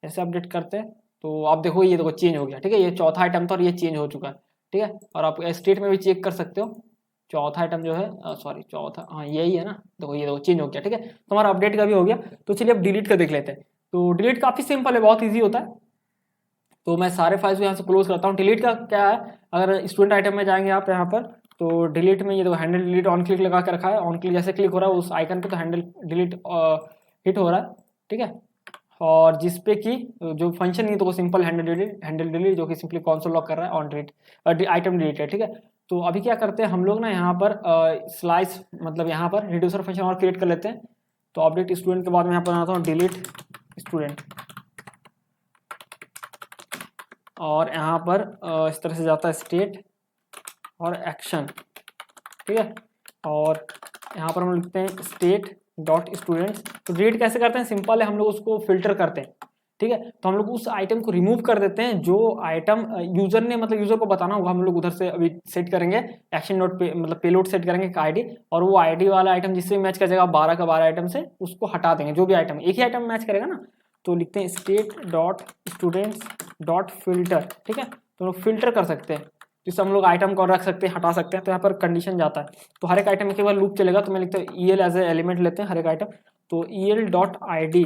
ऐसे अपडेट करते हैं। तो आप देखो, ये देखो चेंज हो गया, ठीक है। ये चौथा आइटम था और ये चेंज हो चुका है, ठीक है। और आप स्टेट में भी चेक कर सकते हो, चौथा आइटम जो है, सॉरी चौथा, हाँ यही है ना, देखो ये देखो चेंज हो गया, ठीक है। तो हमारा अपडेट का भी हो गया। तो चलिए अब डिलीट का देख लेते हैं। तो डिलीट काफ़ी सिंपल है, बहुत ईजी होता है। तो मैं सारे फाइल्स को यहाँ से क्लोज करता हूँ। डिलीट का क्या है, अगर स्टूडेंट आइटम में जाएंगे आप यहाँ पर, तो डिलीट में ये देखो हैंडल डिलीट ऑन क्लिक लगा के रखा है, ऑन क्लिक जैसे क्लिक हो रहा है उस आइकन पे तो हैंडल डिलीट हिट हो रहा है, ठीक है। और जिस पे कि जो फंक्शन नहीं तो वो सिंपल हैंडल डिलीट जो कि सिंपली कंसोल लॉक कर रहा है ऑन डिलीट आइटम डिलीट है, ठीक है। तो अभी क्या करते हैं हम लोग ना, यहाँ पर स्लाइस मतलब यहाँ पर रिड्यूसर फंक्शन और क्रिएट कर लेते हैं। तो अपडेट स्टूडेंट के बाद मैं यहाँ पर बनाता हूँ डिलीट स्टूडेंट, और यहाँ पर इस तरह से जाता है स्टेट और एक्शन, ठीक है। और यहाँ पर हम लिखते हैं स्टेट डॉट स्टूडेंट्स। तो डिलीट कैसे करते हैं, सिंपल है, हम लोग उसको फिल्टर करते हैं, ठीक है। तो हम लोग उस आइटम को रिमूव कर देते हैं जो आइटम यूजर ने, मतलब यूजर को बताना होगा, हम लोग उधर से अभी सेट करेंगे एक्शन डॉट पे, मतलब पेलोड सेट करेंगे एक आईडी, और वो आईडी वाला आइटम जिससे मैच कर जाएगा 12 का 12 आइटम से उसको हटा देंगे, जो भी आइटम एक ही आइटम मैच करेगा ना। तो लिखते हैं state dot students dot filter, ठीक है। तो लोग फिल्टर कर सकते हैं, जिससे हम लोग आइटम को रख सकते हैं, हटा सकते हैं। तो यहाँ पर कंडीशन जाता है, तो हर एक आइटम में केवल लूप चलेगा। तो मैं लिखता हूँ EL एज ए एलिमेंट लेते हैं हर एक आइटम, तो EL डॉट ID।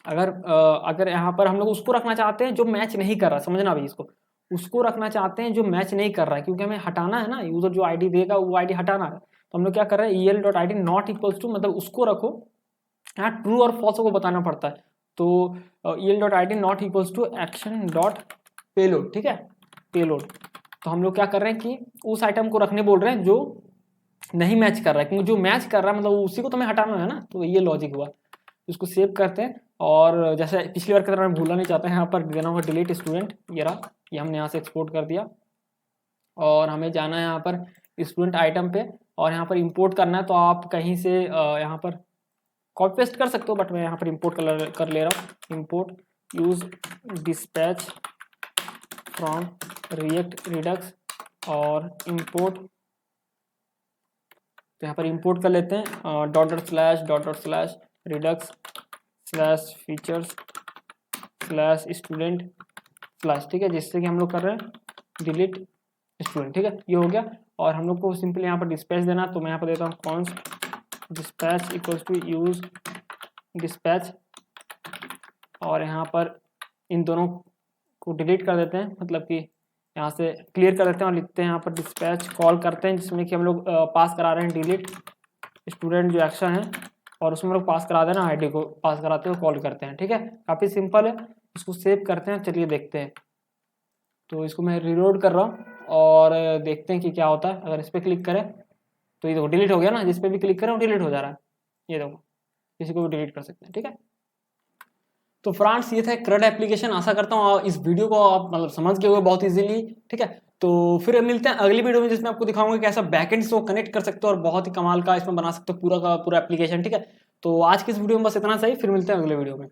अगर यहाँ पर हम लोग उसको रखना चाहते हैं जो मैच नहीं कर रहा, समझना भाई इसको, उसको रखना चाहते हैं जो मैच नहीं कर रहा है, क्योंकि हमें हटाना है ना, यूजर जो आईडी देगा वो आईडी हटाना है। तो हम लोग क्या कर रहे हैं, EL dot ID not equals to, मतलब उसको रखो, यहाँ ट्रू और फॉल्स को बताना पड़ता है। तो EL dot ID not equals to action dot payload, ठीक है, पेलोड। तो हम लोग क्या कर रहे हैं कि उस आइटम को रखने बोल रहे हैं जो नहीं मैच कर रहा है, क्योंकि जो मैच कर रहा है मतलब उसी को तो हमें हटाना है ना। तो ये लॉजिक हुआ, इसको सेव करते हैं। और जैसे पिछली बार की तरह मैं भूलना नहीं चाहता, यहाँ पर देना होगा डिलीट स्टूडेंट, ये रहा, ये हमने यहाँ से एक्सपोर्ट कर दिया। और हमें जाना है यहाँ पर स्टूडेंट आइटम पे, और यहाँ पर इंपोर्ट करना है। तो आप कहीं से यहाँ पर कॉपी पेस्ट कर सकते हो, बट मैं यहाँ पर इंपोर्ट कर ले रहा हूँ। Import use dispatch from react Redux, और इंपोर्ट, तो यहाँ पर इंपोर्ट कर लेते हैं dot Redux slash features slash student slash, ठीक है, जिससे कि हम लोग कर रहे हैं डिलीट स्टूडेंट, ठीक है, ये हो गया। और हम लोग को सिंपली यहाँ पर डिस्पैच देना, तो मैं यहाँ पर देता हूँ const dispatch equals to use dispatch, और यहाँ पर इन दोनों को डिलीट कर देते हैं, मतलब कि यहाँ से क्लियर कर देते हैं और लिखते हैं यहाँ पर डिस्पैच कॉल करते हैं, जिसमें कि हम लोग पास करा रहे हैं डिलीट स्टूडेंट जो एक्शन है, और उसमें हम लोग पास करा देना आईडी को पास कराते हुए कॉल करते हैं, ठीक है। काफ़ी सिंपल है, इसको सेव करते हैं, चलिए देखते हैं। तो इसको मैं रीलोड कर रहा हूँ और देखते हैं कि क्या होता है। अगर इस पर क्लिक करें तो ये देखो डिलीट हो गया ना, जिस पे भी क्लिक करें वो डिलीट हो जा रहा है, ये देखो, किसी को भी डिलीट कर सकते हैं, ठीक है। तो फ्रेंड्स ये था CRUD एप्लीकेशन। आशा करता हूँ इस वीडियो को आप मतलब समझ गए होंगे बहुत इजीली, ठीक है। तो फिर मिलते हैं अगली वीडियो में, जिसमें आपको दिखाऊंगा कैसा बैकएंड से वो कनेक्ट कर सकते हो और बहुत ही कमाल का इसमें बना सकते हो पूरा का पूरा एप्लीकेशन, ठीक है। तो आज की इस वीडियो में बस इतना सही, फिर मिलते हैं अगले वीडियो में।